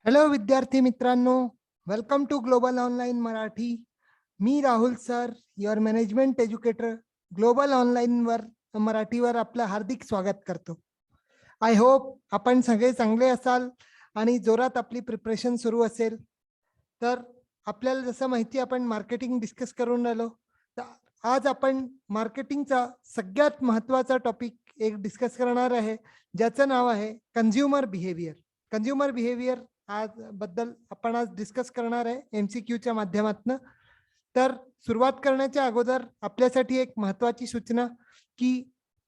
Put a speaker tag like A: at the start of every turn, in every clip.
A: Hello विद्यार्थी मित्रांनो, welcome to global online Marathi. मी Rahul sir, your management educator. Global online वर मराठीवर आपलं हार्दिक स्वागत करतो. आय होप आपण सगळे चांगले असाल आणि जोरात आपली प्रिपरेशन सुरू असेल. तर आपल्याला जसं माहिती आपण मार्केटिंग डिस्कस करून राहिलो, तर आज आपण मार्केटिंगचा सगळ्यात महत्त्वाचा टॉपिक एक डिस्कस करणार आहे, ज्याचं नाव आहे कन्झ्युमर बिहेवियर. कन्झ्युमर बिहेवियर आज बद्दल आपण आज डिस्कस करणार आहे MCQ माध्यमातून. तर सुरुवात करण्याच्या अगोदर आपल्यासाठी एक महत्त्वाची सूचना की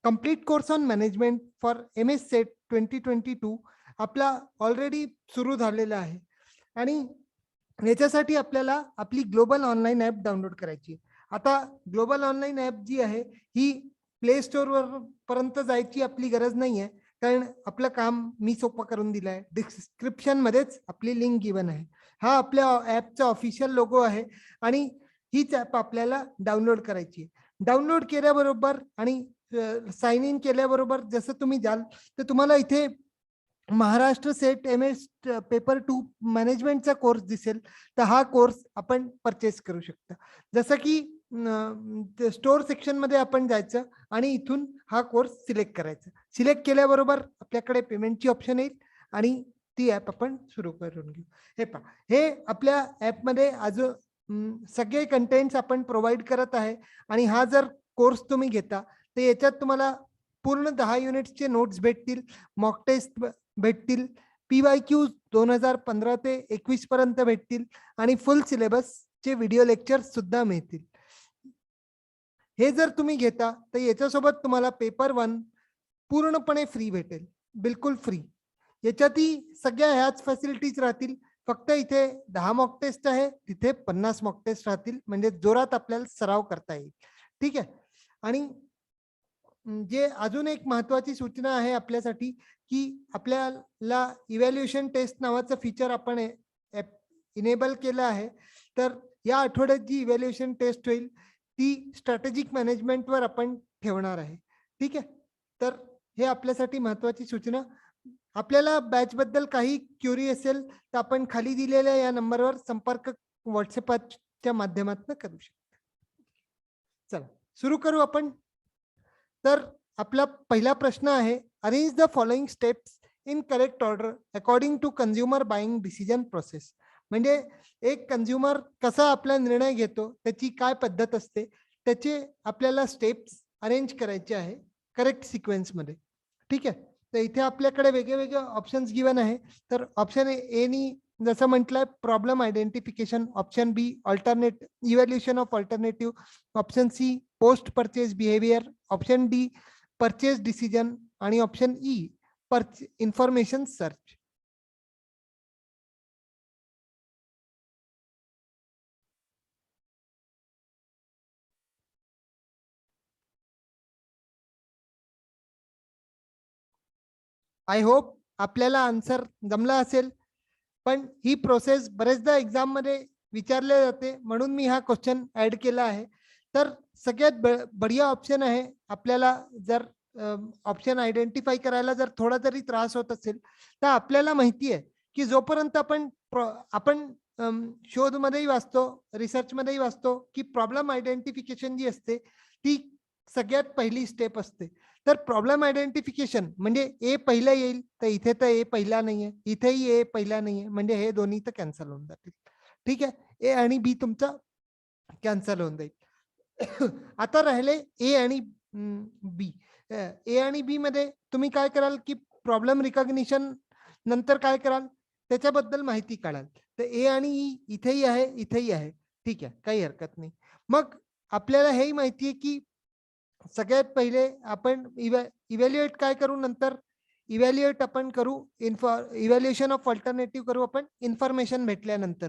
A: complete course on management for MS set 2022 आपला ऑलरेडी सुरू झालेला आहे आणि याच्यासाठी आपल्याला आपली ग्लोबल ऑनलाईन ॲप डाउनलोड करायची. आता ग्लोबल ऑनलाईन ॲप जी आहे ही प्ले स्टोअरवर पर्यंत जायची आपली गरज नाही आहे, कारण आपलं काम मी सोपं करून दिलं आहे. डिस्क्रिप्शन मध्येच आपली लिंक गिवन आहे. हा आपल्या ॲपचा ऑफिशियल लोगो आहे आणि हीच ॲप आपल्याला डाउनलोड करायची. डाउनलोड केल्याबरोबर आणि साइन इन केल्याबरोबर जसं तुम्ही जाल तर तुम्हाला इथे महाराष्ट्र सेट MS पेपर 2 मॅनेजमेंटचा कोर्स दिसेल. तर हा कोर्स आपण परचेस करू शकता. जसं की स्टोअर सेक्शन मध्ये आपण जायचं आणि इथून हा कोर्स सिलेक्ट करायचा. सिलेक्ट केल्याबरोबर आपल्याकडे पेमेंटची ऑप्शन येईल आणि ती ॲप आपण सुरू करून घेऊ. हे पहा, हे आपल्या ॲपमध्ये सगळे कंटेंट्स आपण प्रोव्हाइड करत आहे आणि हा जर कोर्स तुम्ही घेता तर याच्यात तुम्हाला पूर्ण 10 युनिट्सचे नोट्स भेटतील, मॉक टेस्ट भेटतील, PYQ 2015 ते 21 पर्यंत भेटतील आणि फुल सिलेबसचे व्हिडिओ लेक्चर सुद्धा मिळतील. हे जर तुम्ही घेता तर याच्यासोबत तुम्हाला पेपर 1 पूर्णपणे फ्री भेटेल, बिलकुल फ्री. याच्यातही सगळ्या ह्याच फॅसिलिटीज राहतील. फक्त इथे 10 मॉक टेस्ट आहे, तिथे 50 मॉक टेस्ट राहतील, म्हणजे जोरात आपल्याला सराव करता येईल. ठीक आहे. आणि जे अजून एक महत्वाची सूचना आहे आपल्यासाठी की आपल्याला इव्हॅल्युएशन टेस्ट नावाचं फीचर आपण इनेबल केलं आहे. तर या आठवड्यात जी इव्हॅल्युएशन टेस्ट होईल ती स्ट्रॅटेजिक मॅनेजमेंटवर आपण ठेवणार आहे. ठीक आहे. तर हे आपल्यासाठी महत्वाची सूचना. आपल्याला बॅच बद्दल काही क्युरी असेल तर आपण खाली दिलेल्या या नंबरवर संपर्क व्हॉट्सअपच्या माध्यमातून करू शकता. चला सुरू करू आपण. तर आपला पहिला प्रश्न आहे, arrange the following steps in correct order according to consumer buying decision process. म्हणजे एक कंझ्युमर कसा आपला निर्णय घेतो, त्याची काय पद्धत असते, त्याचे आपल्याला स्टेप्स अरेंज करायचे आहे करेक्ट सिक्वेन्समध्ये. ठीक आहे. तर इथे आपल्याकडे वेगळे वेगळे ऑप्शन्स गिवन आहे. तर ऑप्शन ए नी जसं म्हटलंय problem identification, option B alternate evaluation of alternative, option C post purchase behaviour, option D purchase decision आणि option E information search. I hope आपल्याला आन्सर जमला असेल, पण ही प्रोसेस बरेचदा एक्झाम मध्ये विचारले जाते, म्हणून मी हा क्वेश्चन ऍड केला आहे. तर सगळ्यात बढिया ऑप्शन आहे. आपल्याला जर ऑप्शन आयडेंटिफाय करायला जर थोडा जरी त्रास होत असेल तर आपल्याला माहिती आहे की जोपर्यंत आपण शोध मध्येही वाचतो, रिसर्च मध्येही वाचतो की प्रॉब्लेम आयडेंटिफिकेशन जी असते ती सगळ्यात पहिली स्टेप असते. तर प्रॉब्लेम आयडेंटिफिकेशन म्हणजे ए पहिला येईल, तर इथे तर ए पहिला नाहीये, इथेही ए पहिला नाहीये, म्हणजे हे दोन्ही तर कॅन्सल होऊन जातील. ठीक आहे. ए आणि बी तुमचा कॅन्सल होऊन जाईल. आता राहिले ए आणि बी. ए आणि बी मध्ये तुम्ही काय कराल की प्रॉब्लेम रिकॉग्निशन नंतर काय कराल त्याच्याबद्दल माहिती काढाल. तर ए आणि ई इथेही आहे, इथेही आहे. ठीक आहे, काही हरकत नाही. मग आपल्याला हेही माहिती आहे की सगळ्यात पहिले आपण इव्हॅल्युएट काय करू, नंतर इव्हॅल्युएट आपण करू इव्हॅल्युएशन ऑफ अल्टरनेटिव्ह करू आपण इन्फॉर्मेशन भेटल्यानंतर.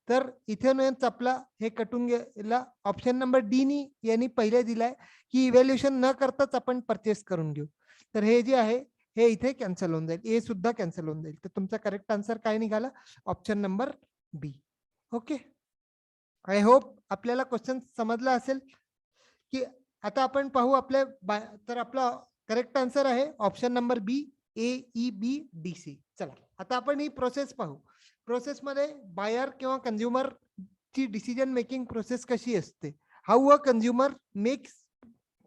A: तर इथेच आपला हे कटून गेला. ऑप्शन नंबर डी नी यांनी पहिले दिलाय की इव्हॅल्युएशन न करताच आपण परचेस करून घेऊ. तर हे जे आहे हे इथे कॅन्सल होऊन जाईल, ए सुद्धा कॅन्सल होऊन जाईल. तर तुमचा करेक्ट आन्सर काय निघाला, option number B. Okay. I hope आपल्याला क्वेश्चन समजला असेल की आता आपण पाहू तर आपला करेक्ट आन्सर आहे ऑप्शन नंबर बी, AEBDC. चला आता आपण ही प्रोसेस पाहू. प्रोसेसमध्ये बायर किंवा कंझ्युमर ची डिसिजन मेकिंग प्रोसेस कशी असते. How a consumer makes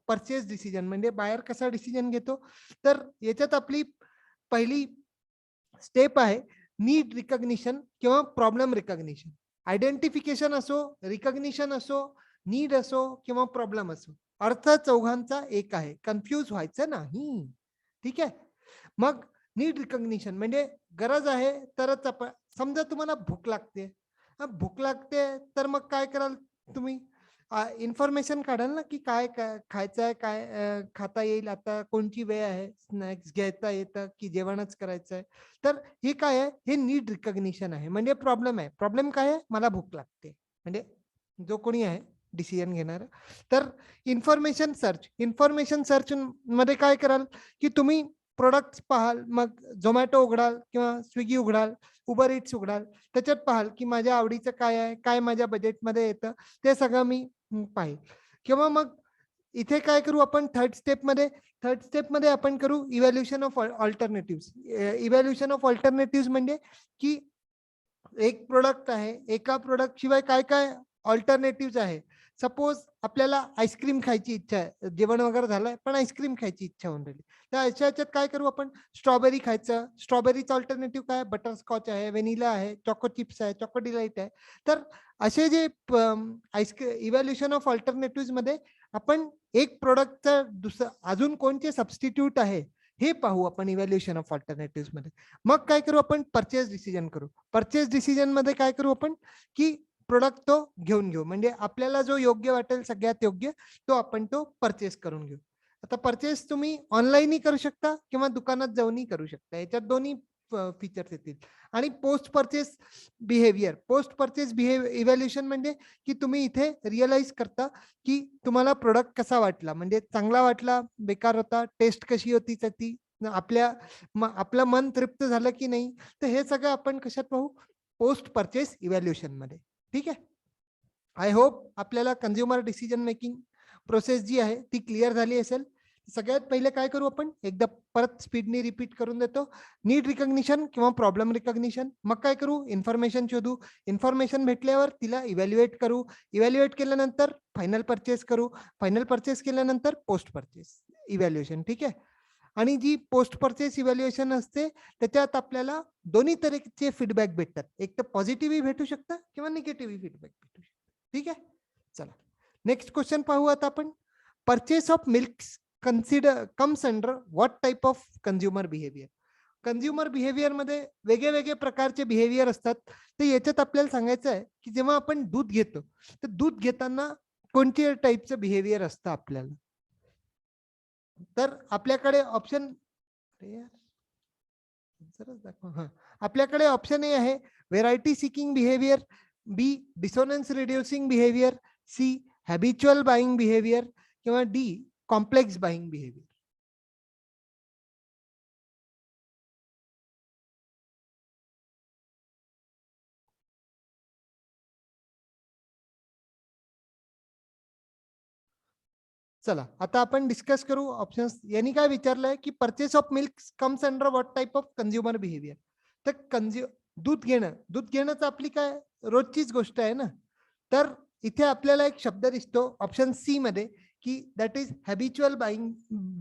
A: purchase decision, म्हणजे बायर कसा डिसिजन घेतो. तर याच्यात आपली पहिली स्टेप आहे नीड रिकग्निशन किंवा प्रॉब्लेम रिकग्निशन. आयडेंटिफिकेशन असो, रिकग्निशन असो, नीड असो किंवा प्रॉब्लेम असो, अर्थ चौघांचा एक आहे, कन्फ्यूज व्हायचं नाही. ठीक आहे. मग नीड रिकग्निशन म्हणजे गरज आहे तरच आपण, समजा तुम्हाला भूक लागते, भूक लागते तर मग काय कराल तुम्ही, इन्फॉर्मेशन काढाल ना की काय खायचं आहे, काय खाता येईल, आता कोणची वेळ आहे, स्नॅक्स घ्यायचा येतं की जेवणच करायचं आहे. तर हे काय आहे, हे नीड रिकग्निशन आहे. म्हणजे प्रॉब्लेम आहे, प्रॉब्लेम काय आहे, मला भूक लागते, म्हणजे जो कोणी आहे डिसिजन घेणार. तर इन्फॉर्मेशन सर्च मध्ये काय कराल की तुम्ही प्रोडक्ट्स पाहाल, मग झोमॅटो उघडाल किंवा स्विगी उघडाल, उबर इट्स उघडाल, त्याच्यात पाहाल की माझ्या आवडीचं काय आहे, काय माझ्या बजेटमध्ये येतं, ते सगळं मी पाहिल. किंवा मग इथे काय करू आपण, थर्ड स्टेपमध्ये आपण करू evaluation of alternative. Evaluation of alternative म्हणजे की एक प्रोडक्ट आहे, एका प्रोडक्ट शिवाय काय काय ऑल्टरनेटिव्ह आहे. सपोज आपल्याला आईस्क्रीम खायची इच्छा आहे, जेवण वगैरे झालंय पण आईस्क्रीम खायची इच्छा होऊन राहिली, तर अशा याच्यात काय करू आपण, स्ट्रॉबेरी खायचं, स्ट्रॉबेरीचा ऑल्टरनेटिव्ह काय, बटरस्कॉच आहे, व्हॅनिला आहे, चॉको चिप्स आहे, चॉको डिलाइट आहे. तर असे जे इव्हॅल्युएशन ऑफ ऑल्टरनेटिव्ह मध्ये आपण एक प्रोडक्टचा दुसरं अजून कोणते सबस्टिट्यूट आहे हे पाहू आपण इव्हॅल्युएशन ऑफ ऑल्टरनेटिव्ह मध्ये. मग काय करू आपण, परचेस डिसिजन करू. परचेस डिसिजन मध्ये काय करू आपण की प्रोडक्ट तो घेऊन घेऊ, म्हणजे आपल्याला जो योग्य वाटेल सगळ्यात योग्य तो आपण तो परचेस करून घेऊ. आता परचेस तुम्ही ऑनलाईनही करू शकता किंवा दुकानात जाऊनही करू शकता, याच्यात दोन्ही फीचर्स येतील. आणि पोस्ट परचेस इव्हॅल्युएशन म्हणजे की तुम्ही इथे रिअलाइज करता की तुम्हाला प्रोडक्ट कसा वाटला, म्हणजे चांगला वाटला, बेकार होता, टेस्ट कशी होती त्याची, आपलं मन तृप्त झालं की नाही. तर हे सगळं आपण कशात पाहू, पोस्ट परचेस इव्हॅल्युएशन मध्ये. ठीक आहे. आय होप आपल्याला कंझ्युमर डिसिजन मेकिंग प्रोसेस जी आहे ती क्लिअर झाली असेल. सगळ्यात पहिले काय करू आपण, एकदा परत स्पीडनी रिपीट करून देतो. नीड रिकग्निशन किंवा प्रॉब्लेम रिकग्निशन. मग काय करू, इन्फॉर्मेशन शोधू, इन्फॉर्मेशन भेटल्यावर तिला इव्हॅल्युएट करू, इव्हॅल्युएट केल्यानंतर फायनल परचेस करू, फायनल परचेस केल्यानंतर पोस्ट परचेस इव्हॅल्युएशन. ठीक आहे. आणि जी पोस्ट परचेस इव्हॅल्युएशन असते त्याच्यात आपल्याला दोन्ही तऱ्हेचे फीडबॅक भेटतात, एक तर पॉझिटिव्ह भेटू शकतं किंवा निगेटिव्ह फीडबॅक भेटू शकतं. ठीक आहे. चला नेक्स्ट क्वेश्चन पाहू आता आपण. Purchase of milk consider comes under what type of consumer behaviour. Consumer behaviour मध्ये वेगळे वेगळे प्रकारचे बिहेवियर असतात. तर याच्यात आपल्याला सांगायचं आहे की जेव्हा आपण दूध घेतो तर दूध घेताना कोणत्या टाईपचं बिहेवियर असतं आपल्याला. तर आपल्याकडे ऑप्शन, आपल्याकडे ऑप्शन ए आहे variety seeking behaviour, B dissonance reducing behaviour, C habitual buying behaviour किंवा डी कॉम्प्लेक्स बाईंग बिहेवियर. चला आता आपण डिस्कस करू ऑप्शन्स. यांनी काय विचारलंय की purchase of milk comes under what type of consumer behaviour. तर दूध घेणं आपली काय रोजचीच गोष्ट आहे ना. तर इथे आपल्याला एक शब्द दिसतो ऑप्शन सी मध्ये की that is habitual buying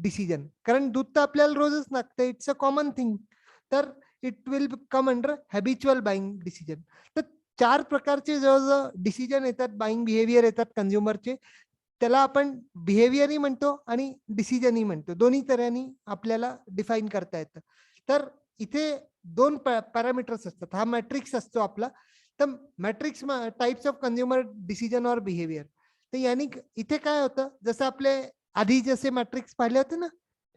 A: decision. कारण दूध तर आपल्याला रोजच लागतं, इट्स अ कॉमन थिंग. तर it will come under habitual buying decision. तर चार प्रकारचे जवळजवळ डिसिजन येतात, बाईंग बिहेवियर येतात कंझ्युमरचे. त्याला आपण बिहेवियरही म्हणतो आणि डिसिजनही म्हणतो, दोन्ही तऱ्हेने आपल्याला डिफाईन करता येतं. तर इथे दोन पॅरामीटर्स असतात, हा मॅट्रिक्स असतो आपला. तर matrix types of consumer decision और बिहेवियर. तर यांनी इथे काय होतं, जसं आपले आधी जसे मॅट्रिक्स पाहिले होते ना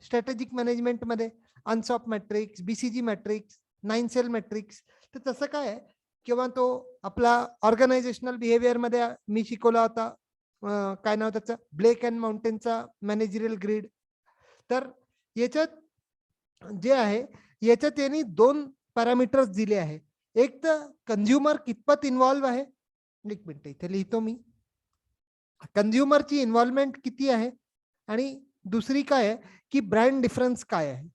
A: स्ट्रॅटेजिक मॅनेजमेंटमध्ये, Ansoff matrix, BCG matrix, 9 cell matrix. तर तसं काय आहे किंवा तो आपला ऑर्गनायझेशनल बिहेवियर मध्ये मी शिकवला होता, काय नाव त्याचं, ब्लेक अँड माउंटेनचा मॅनेजरियल ग्रीड. तर याच्यात जे आहे याच्यात यांनी दोन पॅरामीटर्स दिले आहे. एक तर कंझ्युमर कितपत इन्व्हॉल्व आहे, एक मिनिट इथे लिहितो मी, कंझ्युमरची इन्व्हॉल्वमेंट किती आहे, आणि दुसरी काय आहे की ब्रँड डिफरन्स काय आहे.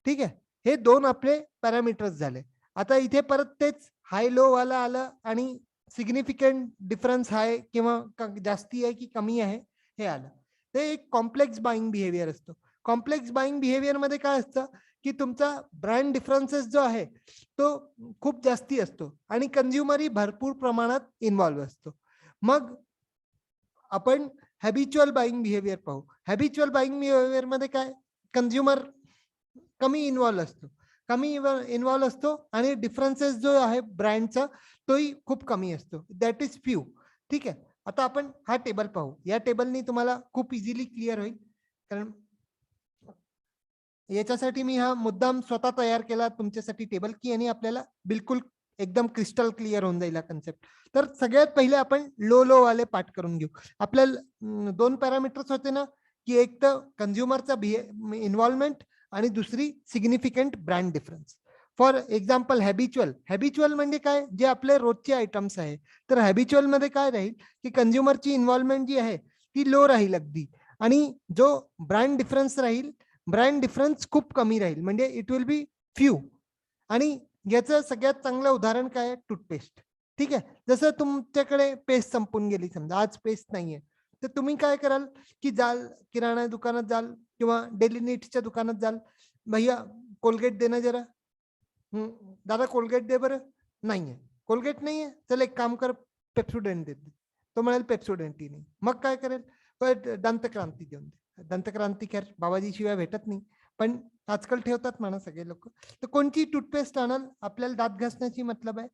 A: ठीक आहे. हे दोन आपले पॅरामीटर्स झाले. आता इथे परत तेच हाय लो वाला आलं आणि सिग्निफिकंट डिफरन्स आहे किंवा जास्ती आहे की कमी आहे हे आलं. ते एक कॉम्प्लेक्स बाईंग बिहेवियर असतो. कॉम्प्लेक्स बाईंग बिहेवियर मध्ये काय असतं की तुमचा ब्रँड डिफरन्सेस जो आहे तो खूप जास्ती असतो आणि कंझ्युमरही भरपूर प्रमाणात इन्व्हॉल्व्ह असतो. मग आपण हॅबिच्युअल बाईंग बिहेवियर पाहू. हॅबिच्युअल बाईंग बिहेवियर मध्ये काय कंझ्युमर कमी इन्व्हॉल्व्ह असतो. कमी इन्व्हॉल्व्ह असतो आणि डिफरन्सेस जो आहे ब्रँडचा तोही खूप कमी असतो. That is few. ठीक आहे. आता आपण हा टेबल पाहू. या टेबलनी तुम्हाला खूप इझिली क्लिअर होईल. कारण याच्यासाठी मी हा मुद्दाम स्वतः तयार केला तुमच्यासाठी टेबल की यांनी आपल्याला बिलकुल एकदम क्रिस्टल क्लिअर होऊन जाईल कन्सेप्ट. तर सगळ्यात पहिले आपण लो वाले पार्ट करून घेऊ. आपल्याला दोन पॅरामीटर्स होते ना की एक तर कंझ्युमरचा इन्व्हॉल्वमेंट आणि दुसरी significant brand difference. For example habitual म्हणजे काय, जे आपले रोजचे आयटम्स आहे. तर हॅबिच्युअल मध्ये काय राहील की कंझ्युमरची इन्व्हॉल्वमेंट जी आहे ती लो राहील अगदी, आणि जो ब्रँड डिफरन्स राहील, ब्रँड डिफरन्स खूप कमी राहील, म्हणजे इट विल बी फ्यू. आणि याचं सगळ्यात चांगलं उदाहरण काय आहे, टूथपेस्ट. ठीक आहे. जसं तुमच्याकडे पेस्ट संपून गेली, समजा आज पेस्ट नाहीये, तर तुम्ही काय कराल की जाल किराणा दुकानात जाल किंवा डेली नीड्सच्या दुकानात जाल, भैया कोलगेट देना जरा. दादा कोलगेट दे बरं. नाहीये कोलगेट, नाहीये, चल एक काम कर पेप्सोडेंट देते. तो म्हणेल पेप्सोडेंटही नाही. मग काय करेल, दंतक्रांती देऊन दे. दंतक्रांती खैर बाबाजी शिवाय भेटत नाही, पण आजकाल ठेवतात म्हणा सगळे लोक. तर कोणती टूथपेस्ट आणाल, आपल्याला दात घासण्याची मतलब आहे,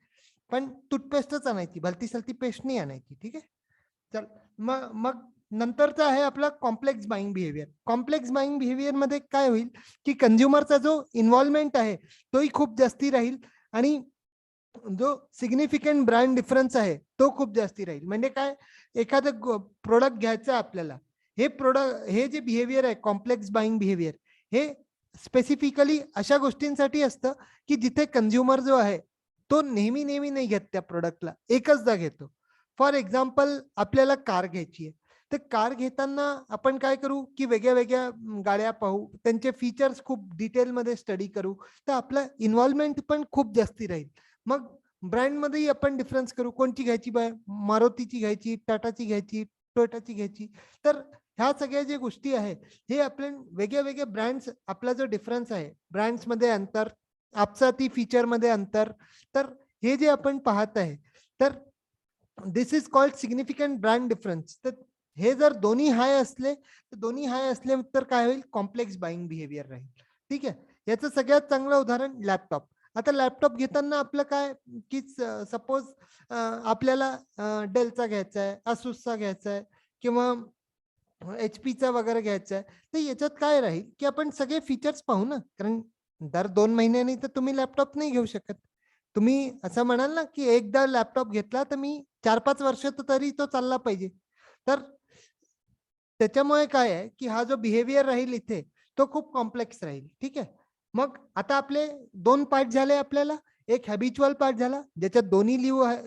A: पण टूथपेस्टच आणायची, भलती सलती पेस्ट नाही आणायची. ठीक आहे. चल मग नंतरचा आहे आपला complex buying behaviour. Complex buying behaviour मध्ये काय होईल की कंझ्युमरचा जो इन्व्हॉल्वमेंट आहे तोही खूप जास्ती राहील आणि जो सिग्निफिकंट ब्रँड डिफरन्स आहे तो खूप जास्ती राहील. म्हणजे काय, एखादं प्रोडक्ट घ्यायचं आपल्याला, हे जे बिहेवियर आहे कॉम्प्लेक्स बाईंग बिहेवियर, हे स्पेसिफिकली अशा गोष्टींसाठी असतं की जिथे कंझ्युमर जो आहे तो नेहमी नेहमी नाही घेत त्या प्रोडक्टला, एकचदा घेतो. फॉर एक्झाम्पल आपल्याला कार घ्यायची आहे, तर कार घेताना आपण काय करू की वेगळ्या वेगळ्या गाड्या पाहू, त्यांचे फीचर्स खूप डिटेलमध्ये स्टडी करू, तर आपलं इन्व्हॉल्वमेंट पण खूप जास्ती राहील. मग ब्रँडमध्येही आपण डिफरन्स करू, कोणती घ्यायची, बाय मारुतीची घ्यायची, टाटाची घ्यायची, टोयोटाची घ्यायची. तर ह्या सगळ्या ज्या गोष्टी आहे, हे आपल्या वेगळ्या वेगळ्या ब्रँड्स, आपला जो डिफरन्स आहे ब्रँड्समध्ये अंतर, आपसाती फीचरमध्ये अंतर, तर हे जे आपण पाहत आहे, तर this is called significant brand difference. तर हे जर दोन्ही हाय असले, तर दोन्ही हाय असले तर काय होईल, कॉम्प्लेक्स बाईंग बिहेवियर राहील. ठीक आहे. याचं सगळ्यात चांगलं उदाहरण लॅपटॉप. आता लॅपटॉप घेताना आपलं काय की सपोज आपल्याला डेलचा घ्यायचा आहे, असूसचा घ्यायचा आहे किंवा HP चा वगैरे घ्यायचा आहे, तर याच्यात काय राहील की आपण सगळे फीचर्स पाहू ना, कारण दर 2 महिन्यांनी तर तुम्ही लॅपटॉप नाही घेऊ शकत. तुम्ही असं म्हणाल ना की एकदा लॅपटॉप घेतला तर मी 4-5 वर्ष तरी तो चालला पाहिजे. तर त्याच्यामुळे काय आहे की हा जो बिहेवियर राहील इथे तो खूप कॉम्प्लेक्स राहील. ठीक आहे. मग आता आपले दोन पार्ट झाले आपल्याला. एक हॅबिच्युअल पार्ट झाला ज्याच्यात दोन्ही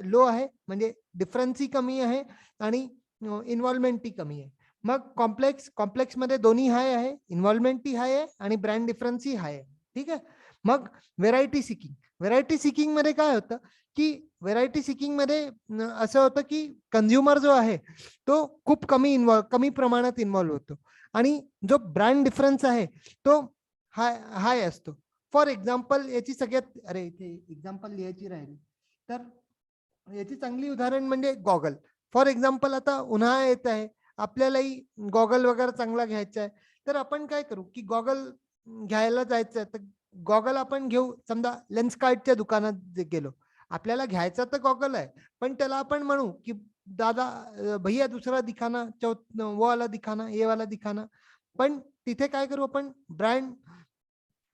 A: लो आहे, म्हणजे डिफरन्सही कमी आहे आणि इन्व्हॉल्वमेंटही कमी आहे. मग कॉम्प्लेक्स मध्ये दोन्ही हाय आहे, इन्व्हॉल्वमेंटही हाय आहे आणि ब्रँड डिफरन्सही हाय आहे. ठीक आहे. मग व्हेरायटी सिकिंग मध्ये काय होतं की व्हेरायटी सिकिंग मध्ये असं होतं की कंझ्युमर जो आहे तो खूप कमी प्रमाणात इन्व्हॉल्व्ह होतो आणि जो ब्रँड डिफरन्स आहे तो हाय असतो. फॉर एक्झाम्पल याची सगळ्यात, अरे इथे एक्झाम्पल लिहायची राहिली, तर याची चांगली उदाहरण म्हणजे गॉगल. फॉर एक्झाम्पल आता उन्हाळा येत आहे, आपल्यालाही गॉगल वगैरे चांगला घ्यायचा आहे, तर आपण काय करू की गॉगल घ्यायला जायचं, तर गॉगल आपण घेऊ, समजा लेन्स कार्डच्या दुकानात गेलो, आपल्याला घ्यायचा तर गॉगल आहे, पण त्याला आपण म्हणू की दादा भैया दुसरा दिखाना, वो वाला दिखाना, ये वाला दिखाना. पण तिथे काय करू आपण, ब्रँड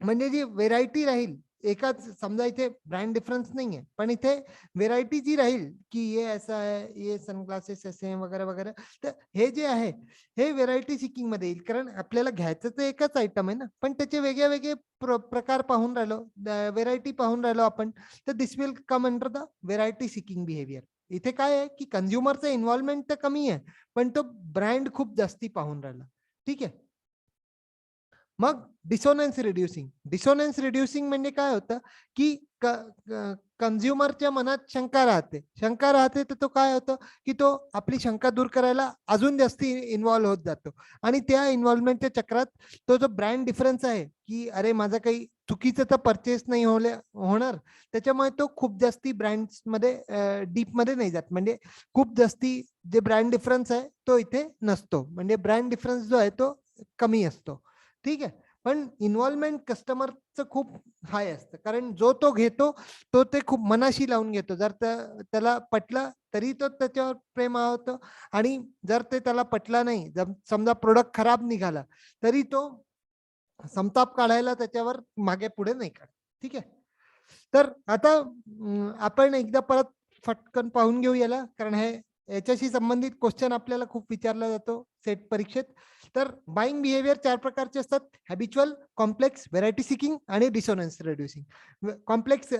A: म्हणजे जी व्हेरायटी राहील, एकाच, समजा इथे ब्रँड डिफरन्स नाहीये, पण इथे व्हेरायटी जी राहील की ये ऐसा है, ये सनग्लासेस ऐसे हैं वगैरे वगैरे, तर हे जे आहे हे व्हेरायटी सिकिंग मध्ये येईल, कारण आपल्याला घ्यायचं तर एकच आयटम आहे ना, पण त्याचे वेगळे वेगळे प्रकार पाहून राहिलो, व्हेरायटी पाहून राहिलो आपण, तर this will come under the variety seeking behaviour. इथे काय आहे की कंझ्युमरचं इन्व्हॉल्वमेंट तर कमी आहे, पण तो ब्रँड खूप जास्ती पाहून राहिला. ठीक आहे. मग डिसोनन्स रिड्युसिंग म्हणजे काय होतं की कन्झ्युमरच्या मनात शंका राहते तर तो काय होतं की तो आपली शंका दूर करायला अजून जास्ती इन्व्हॉल्व्ह होत जातो आणि त्या इन्व्हॉल्वमेंटच्या चक्रात तो जो ब्रँड डिफरन्स आहे की अरे माझं काही चुकीचं तर परचेस नाही होणार, त्याच्यामुळे तो खूप जास्ती ब्रँड्स मध्ये डीप मध्ये नाही जात. म्हणजे खूप जास्ती जे ब्रँड डिफरन्स आहे तो इथे नसतो, म्हणजे ब्रँड डिफरन्स जो आहे तो कमी असतो. ठीक आहे, पण इन्व्हॉल्वमेंट कस्टमरचं खूप हाय असतं, कारण जो तो घेतो तो ते खूप मनाशी लावून घेतो. जर त्याला पटलं तरी तो त्याच्यावर प्रेम होतं, आणि जर ते त्याला पटलं नाही, जर समजा प्रोडक्ट खराब निघाला तरी तो संताप काढायला त्याच्यावर मागे पुढे नाही काढत. ठीक आहे, तर आता आपण एकदा परत फटकन पाहून घेऊ याला, कारण हे याच्याशी संबंधित क्वेश्चन आपल्याला खूप विचारला जातो सेट परीक्षेत. तर बाईंग बिहेवियर 4 प्रकारचे असतात: हॅबिच्युअल, कॉम्प्लेक्स, व्हेरायटी सिकिंग आणि डिसोनन्स रिड्युसिंग. कॉम्प्लेक्स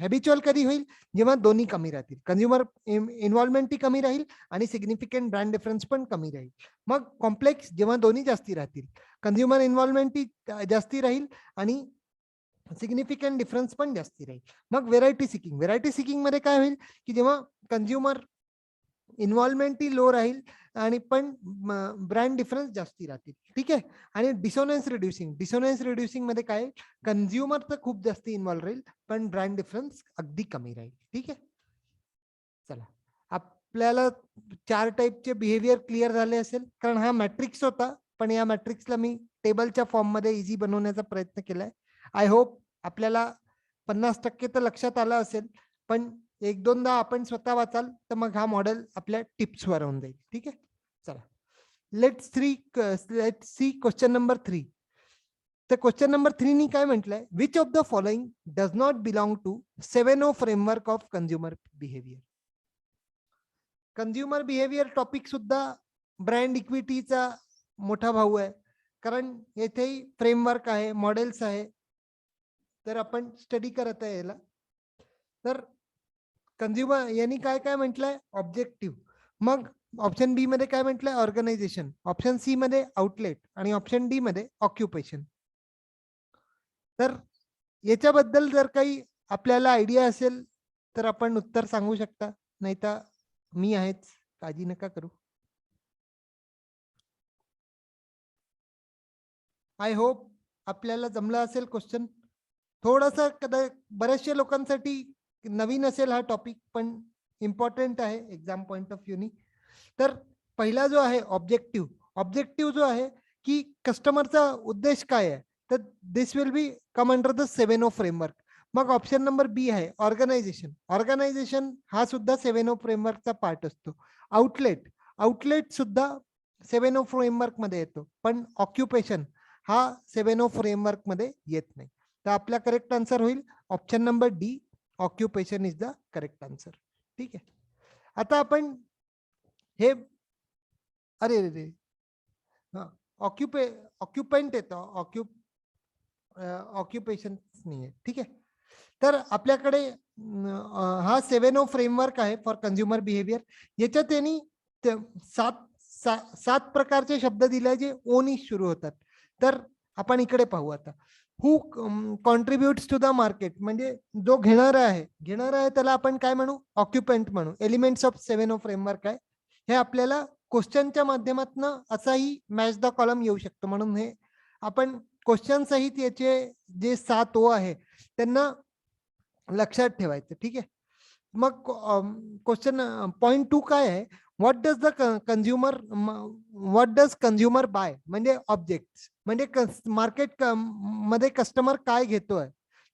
A: हॅबिच्युअल कधी होईल? जेव्हा दोन्ही कमी राहतील, कन्झ्युमर इन्व्हॉल्वमेंटही कमी राहील आणि सिग्निफिकंट ब्रँड डिफरन्स पण कमी राहील. मग कॉम्प्लेक्स जेव्हा दोन्ही जास्ती राहतील, कन्झ्युमर इन्व्हॉल्वमेंटही जास्ती राहील आणि सिग्निफिकंट डिफरन्स पण जास्ती राहील. मग व्हेरायटी सिकिंग मध्ये काय होईल की जेव्हा कन्झ्युमर इन्व्हॉल्वमेंट ही लो राहील आणि पण ब्रँड डिफरन्स जास्ती राहतील. ठीक आहे, आणि डिसोनन्स रिड्युसिंग मध्ये काय, कन्झ्युमर तर खूप जास्ती इन्व्हॉल्व राहील पण ब्रँड डिफरन्स अगदी कमी राहील. ठीक आहे, चला आपल्याला 4 टाईपचे बिहेवियर क्लिअर झाले असेल, कारण हा मॅट्रिक्स होता, पण या मॅट्रिक्सला मी टेबलच्या फॉर्म मध्ये इझी बनवण्याचा प्रयत्न केलाय. आय होप आपल्याला 50% तर लक्षात आलं असेल, पण एक दोनदा आपण स्वतः वाचाल तर मग हा मॉडेल आपल्या टिप्सवर होऊन जाईल. ठीक आहे, चला लेट्स सी क्वेश्चन नंबर 3. तर क्वेश्चन नंबर 3 नी काय म्हटलंय, which of the following does not belong to 7O framework of consumer behaviour. Consumer behaviour topic सुद्धा ब्रँड इक्विटीचा मोठा भाऊ आहे, कारण येथेही फ्रेमवर्क आहे, मॉडेल्स आहे, तर आपण स्टडी करत आहे याला. तर कंझ्युमर यांनी काय काय म्हटलंय, ऑब्जेक्टिव्ह. मग ऑप्शन बी मध्ये काय म्हटलंय, ऑर्गनायझेशन. ऑप्शन सी मध्ये आउटलेट आणि ऑप्शन डी मध्ये ऑक्युपेशन. तर याच्याबद्दल जर काही आपल्याला आयडिया असेल तर आपण उत्तर सांगू शकता, नाही तर मी आहेच, काळजी नका करू. आय होप आपल्याला जमला असेल क्वेश्चन. थोडासा बऱ्याचशा लोकांसाठी नवीन असेल हा टॉपिक, पण इम्पॉर्टंट आहे एक्झाम पॉइंट ऑफ व्ह्यूनी. तर पहिला जो आहे ऑब्जेक्टिव्ह जो आहे की कस्टमरचा उद्देश काय आहे, तर this will be come under the 7O framework. मग ऑप्शन नंबर बी आहे ऑर्गनायझेशन हा सुद्धा 7O फ्रेमवर्कचा पार्ट असतो. आउटलेट सुद्धा 7O फ्रेमवर्क मध्ये येतो, पण ऑक्युपेशन हा 7O फ्रेमवर्क मध्ये येत नाही. तर आपला करेक्ट आन्सर होईल option number D, occupation is the correct answer. ठीक आहे, आता आपण हे अरे रे रे ऑक्युपेंट येतं, ऑक्युपेशन नाही आहे. ठीक आहे, तर आपल्याकडे हा 7O फ्रेमवर्क आहे फॉर कंझ्युमर बिहेवियर. याच्यात त्यांनी 7 प्रकारचे शब्द दिले जे ओनी सुरू होतात. तर आपण इकडे पाहू आता. हु कॉन्ट्रीब्युट्स टू द मार्केट, म्हणजे जो घेणारा आहे त्याला आपण काय म्हणू, ऑक्युपंट म्हणू. एलिमेंट्स ऑफ 7O फ्रेमवर्क आहे हे. आपल्याला क्वेश्चनच्या माध्यमातून असाही मॅच द कॉलम येऊ शकतो, म्हणून हे आपण क्वेश्चन सहित याचे जे 7O आहे त्यांना लक्षात ठेवायचं. ठीक आहे, मग क्वेश्चन पॉइंट 2 काय आहे, what does the consumer buy, म्हणजे ऑब्जेक्ट, म्हणजे मार्केट मध्ये कस्टमर काय घेतोय,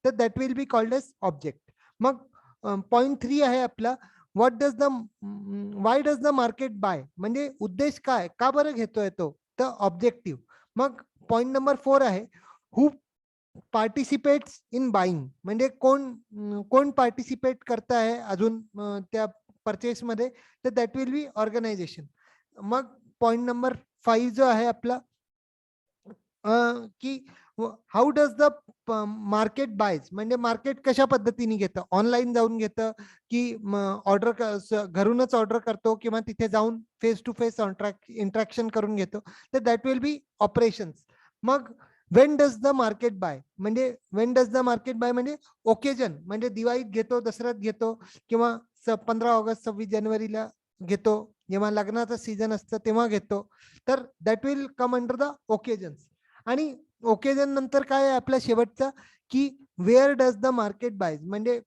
A: तर that will be called as object. मग पॉइंट 3 आहे आपला, why does the market buy, म्हणजे उद्देश काय, का बरं घेतोय तो, तर ऑब्जेक्टिव्ह. मग पॉइंट नंबर 4 आहे, हु पार्टिसिपेट्स इन बाईंग, म्हणजे कोण पार्टिसिपेट करत आहे अजून त्या परचेस मध्ये, तर दॅट विल बी ऑर्गनायझेशन. मग पॉइंट नंबर 5 जो आहे आपला, की how does the market buys, म्हणजे मार्केट कशा पद्धतीने घेतं, ऑनलाईन जाऊन घेतं की ऑर्डर घरूनच ऑर्डर करतो किंवा तिथे जाऊन फेस टू फेस इंट्रॅक्शन करून घेतो, तर दॅट विल बी ऑपरेशन्स. मग when does the market buy म्हणजे when does the market buy म्हणजे ओकेजन, म्हणजे दिवाळीत घेतो, दसऱ्यात घेतो, किंवा 15 ऑगस्ट 26 जानेवारीला घेतो, जेव्हा लग्नाचं सीझन असतं तेव्हा घेतो. तर that will come under the occasions. आणि ओकेजन नंतर काय आहे आपल्या शेवटचा, की where does the market buys म्हणजे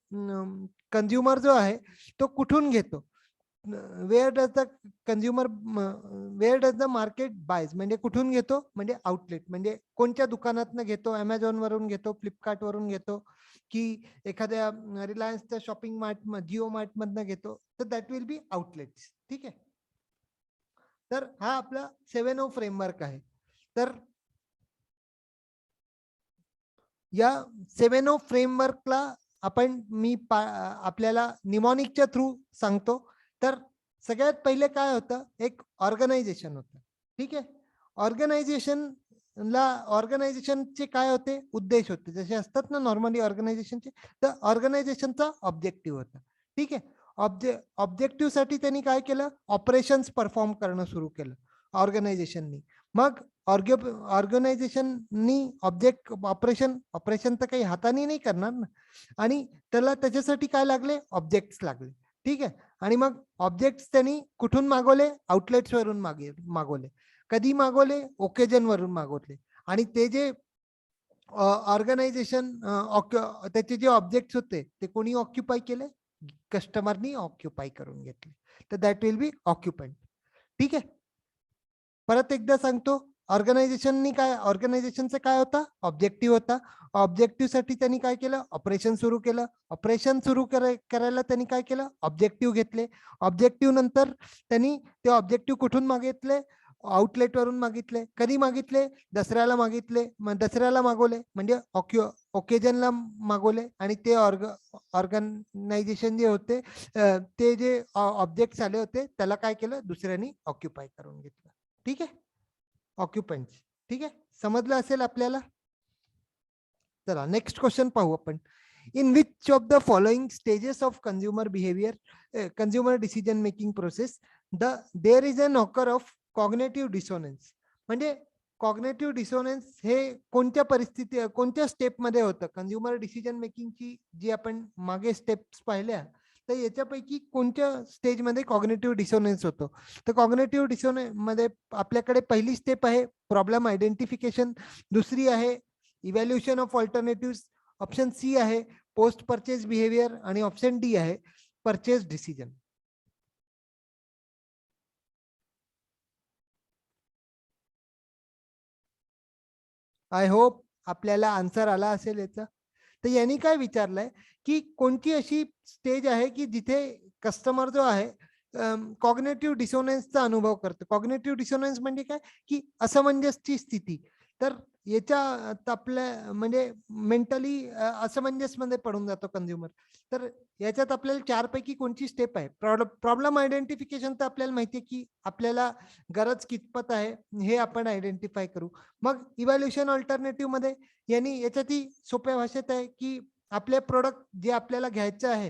A: कंझ्युमर जो आहे तो कुठून घेतो. Where does the consumer where does the market buys म्हणजे कुठून घेतो, म्हणजे आउटलेट, म्हणजे कोणत्या दुकानातनं घेतो, अमेझॉन वरून घेतो, फ्लिपकार्ट वरून घेतो, की एखाद्या रिलायन्सच्या शॉपिंग मार्ट, जिओ मार्ट मधनं घेतो, तर दॅट विल बी आउटलेट्स. ठीक आहे. तर हा आपला 7O फ्रेमवर्क आहे. तर या 7O फ्रेमवर्कला आपल्याला निमॉनिकच्या थ्रू सांगतो. तर सगळ्यात पहिले काय होतं, एक ऑर्गनायझेशन होतं. ठीक आहे. ऑर्गनायझेशनचे काय होते, उद्देश होते, जसे असतात ना नॉर्मली ऑर्गनायझेशनचे. तर ऑर्गनायझेशनचा ऑब्जेक्टिव्ह होता. ठीक आहे. ऑब्जेक्टिव्ह साठी त्यांनी काय केलं, ऑपरेशन्स परफॉर्म करणं सुरू केलं ऑर्गनायझेशननी. मग ऑर्गनायझेशननी ऑपरेशन तर काही हाताने नाही करणार ना, आणि त्याच्यासाठी काय लागले, ऑब्जेक्ट्स लागले. ठीक आहे. आणि मग ऑब्जेक्ट्स त्यांनी कुठून मागवले, आउटलेट्स वरून मागवले. कधी मागवले, ओकेजन वरून मागवले. आणि ते जे ऑर्गनायझेशन त्याचे जे ऑब्जेक्ट्स होते ते कोणी ऑक्युपाय केले, कस्टमरनी ऑक्युपाय करून घेतले. तर दॅट विल बी ऑक्युपंट. ठीक आहे. परत एकदा सांगतो, ऑर्गनायझेशनचा काय होता, ऑब्जेक्टिव्ह होता. ऑब्जेक्टिव्ह साठी त्यांनी काय केलं, ऑपरेशन सुरू केलं. ऑपरेशन सुरू करायला त्यांनी काय केलं, ऑब्जेक्टिव्ह घेतले. ऑब्जेक्टिव्ह नंतर त्यांनी ते ऑब्जेक्टिव्ह कुठून मागितले, आउटलेट वरून मागितले. कधी मागितले, दसऱ्याला मागितले. मग दसऱ्याला मागवले म्हणजे ओकेजनला मागवले. आणि ते ऑर्गनायझेशन जे होते, ते जे ऑब्जेक्ट्स आले होते त्याला काय केलं, दुसऱ्यांनी ऑक्युपाय करून घेतलं. ठीक आहे. ऑक्युपंट्स. ठीक आहे, समजलं असेल आपल्याला. चला नेक्स्ट क्वेश्चन पाहू आपण. In which of the following stages of consumer behaviour, consumer decision making process there is an occur of cognitive dissonance. म्हणजे कॉग्नेटिव्ह डिसोनन्स हे कोणत्या स्टेपमध्ये होतं, कंझ्युमर डिसिजन मेकिंगची जी आपण मागे स्टेप्स पाहिल्या, तर याच्यापैकी कोणत्या स्टेजमध्ये कॉग्नेटिव्ह डिसोनन्स होतो. तर कॉग्नेटिव्ह डिसोनन्स मध्ये आपल्याकडे पहिली स्टेप आहे प्रॉब्लेम आयडेंटिफिकेशन, दुसरी आहे evaluation of alternative, option C आहे पोस्ट परचेस बिहेवियर, आणि ऑप्शन डी आहे परचेस डिसिजन. आय होप आपल्याला आन्सर आला असेल याचा. तर यांनी काय विचारलंय, की कोणती अशी स्टेज आहे की जिथे कस्टमर जो आहे कॉग्नेटिव्ह डिसोनन्सचा अनुभव करतो. कॉग्नेटिव्ह डिसोनन्स म्हणजे काय, की असमंजसची स्थिती. तर याच्या आपल्या म्हणजे मेंटली असमंजसमध्ये पडून जातो कंझ्युमर. तर याच्यात आपल्याला 4 पैकी कोणची स्टेप आहे. प्रॉब्लेम आयडेंटिफिकेशन तर आपल्याला माहिती आहे, की आपल्याला गरज कितपत आहे हे आपण आयडेंटिफाय करू. मग इव्हॅल्युएशन ऑल्टरनेटिव्ह मध्ये यांनी याच्यातही सोप्या भाषेत आहे, की आपले प्रोडक्ट जे आपल्याला घ्यायचं आहे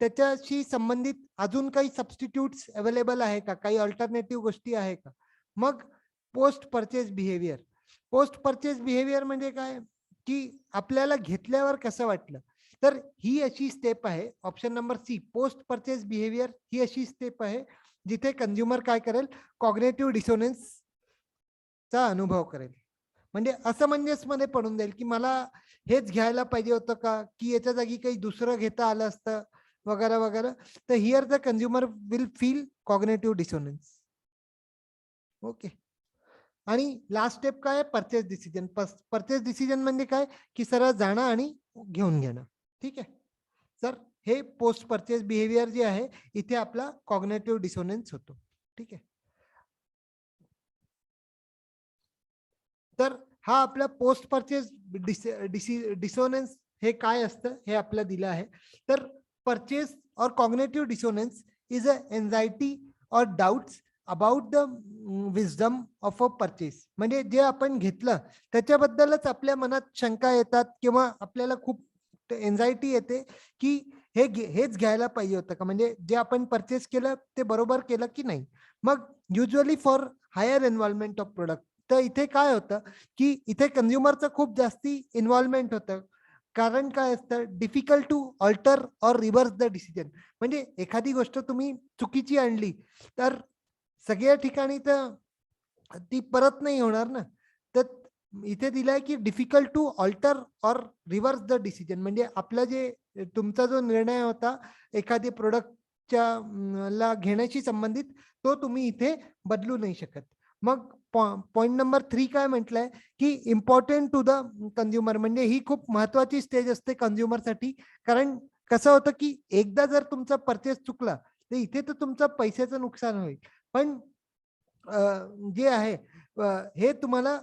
A: त्याच्याशी संबंधित अजून काही सबस्टिट्यूट्स अवेलेबल आहे का, काही अल्टरनेटिव्ह गोष्टी आहे का. मग post purchase behaviour. Post purchase behaviour म्हणजे काय, की आपल्याला घेतल्यावर कसं वाटलं. तर ही अशी स्टेप आहे, option number C post purchase behaviour ही अशी स्टेप आहे जिथे कंझ्युमर काय करेल, कॉग्नेटिव्ह डिसोनन्स चा अनुभव करेल. म्हणजे असमंजस मध्ये पडून जाईल, की मला हेच घ्यायला पाहिजे होतं का, की याच्या जागी काही दुसरं घेता आलं असतं, वगैरे वगैरे. तर here the consumer will feel cognitive dissonance. Okay. आणि लास्ट स्टेप काय, परचेस डिसिजन. परचेस डिसिजन म्हणजे काय, की सरळ जाणं आणि घेऊन घेणं. ठीक आहे. तर हे पोस्ट परचेस बिहेवियर जे आहे इथे आपला कॉग्नेटिव्ह डिसोनन्स होतो. ठीक आहे. तर हा आपला पोस्ट परचेस डिसोनन्स हे काय असतं हे आपल्याला दिलं आहे. तर परचेस और कॉग्नेटिव्ह डिसोनन्स इज अ एन्झायटी और doubts about the wisdom of a purchase. म्हणजे जे आपण घेतलं त्याच्याबद्दलच आपल्या मनात शंका येतात, किंवा आपल्याला खूप एन्झायटी येते, की हेच घ्यायला पाहिजे होतं का, म्हणजे जे आपण परचेस केलं ते बरोबर केलं की नाही. मग usually for higher involvement of product, तर इथे काय होतं की इथे कंझ्युमरचं खूप जास्ती इन्व्हॉल्वमेंट होतं. कारण काय असतं, difficult to alter or reverse the decision. म्हणजे एखादी गोष्ट तुम्ही चुकीची आणली तर सगळ्या ठिकाणी तर ती परत नाही होणार ना. तर इथे दिलाय की difficult to alter or reverse the decision. म्हणजे आपला जे तुमचा जो निर्णय होता एखादी प्रोडक्टच्या ला घेण्याशी संबंधित, तो तुम्ही इथे बदलू नाही शकत. मग पॉइंट नंबर 3 काय म्हटलंय की इम्पॉर्टंट टू द कंझ्युमर. म्हणजे ही खूप महत्वाची स्टेज असते कंझ्युमरसाठी. कारण कसं होतं की एकदा जर तुमचा परचेस चुकला तर इथे तर तुमचं पैशाचं नुकसान होईल. पण जे आहे हे तुम्हाला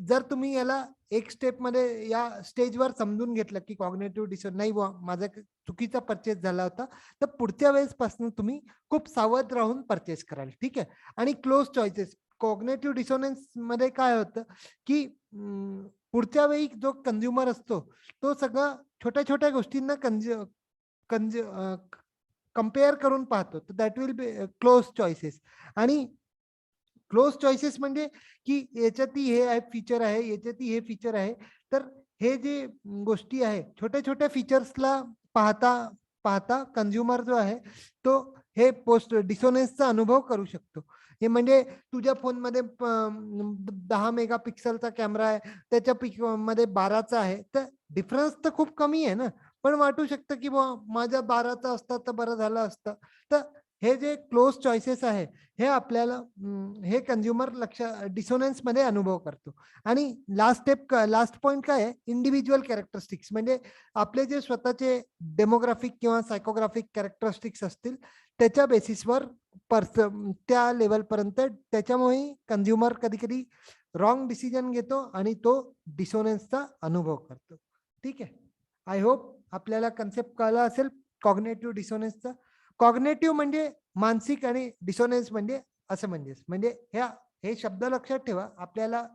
A: जर तुम्ही याला एक स्टेपमध्ये या स्टेजवर समजून घेतलं की कॉग्निटिव्ह डिसऑर्डर नाही बुवा, माझा चुकीचा परचेस झाला होता, तर पुढच्या वेळेसपासून तुम्ही खूप सावध राहून परचेस कराल. ठीक आहे. आणि क्लोज चॉईसेस. कॉग्निटिव्ह डिसोनन्स मध्ये काय होतं की पुढच्या वेळी जो कंझ्युमर असतो तो सगळं छोट्या छोट्या गोष्टींना कंपेअर करून पाहतो. तर that will be close choices. आणि क्लोज चॉईसेस म्हणजे की याच्यातही हे आहे फीचर आहे, याच्यातही हे फीचर आहे. तर हे जे गोष्टी आहे, छोट्या-छोट्या फीचर्सला पाहता पाहता कंझ्युमर जो आहे, तो हे पोस्ट डिसोनन्सचा अनुभव करू शकतो. हे म्हणजे तुझ्या फोनमध्ये 10 मेगापिक्सलचा कॅमेरा आहे, त्याच्या मध्ये 12चा आहे. तर डिफरन्स तर खूप कमी आहे ना. पण वाटू शकतं की बुवा माझ्या 12चा असता तर बरं झालं असतं. तर हे जे क्लोज चॉईसेस आहे, हे आपल्याला हे कंझ्युमर डिसोनन्स मध्ये अनुभव करतो. आणि लास्ट पॉइंट काय आहे, इंडिव्हिज्युअल कॅरेक्टरिस्टिक्स. म्हणजे आपले जे स्वतःचे डेमोग्राफिक किंवा सायकोग्राफिक कॅरेक्टरिस्टिक्स असतील त्याच्या बेसिसवर त्या लेवल पर्यंत, त्याच्यामुळे कंझ्युमर कधी कधी रॉंग डिसिजन घेतो आणि तो डिसोनन्सचा अनुभव करतो. ठीक आहे. आय होप आपल्याला कन्सेप्ट कळला असेल कॉग्नेटिव्ह डिसोनन्सचा. कॉग्नेटिव्ह म्हणजे मानसिक आणि डिसोनन्स म्हणजे असमंजस. म्हणजे हे शब्द लक्षात ठेवा. आपल्याला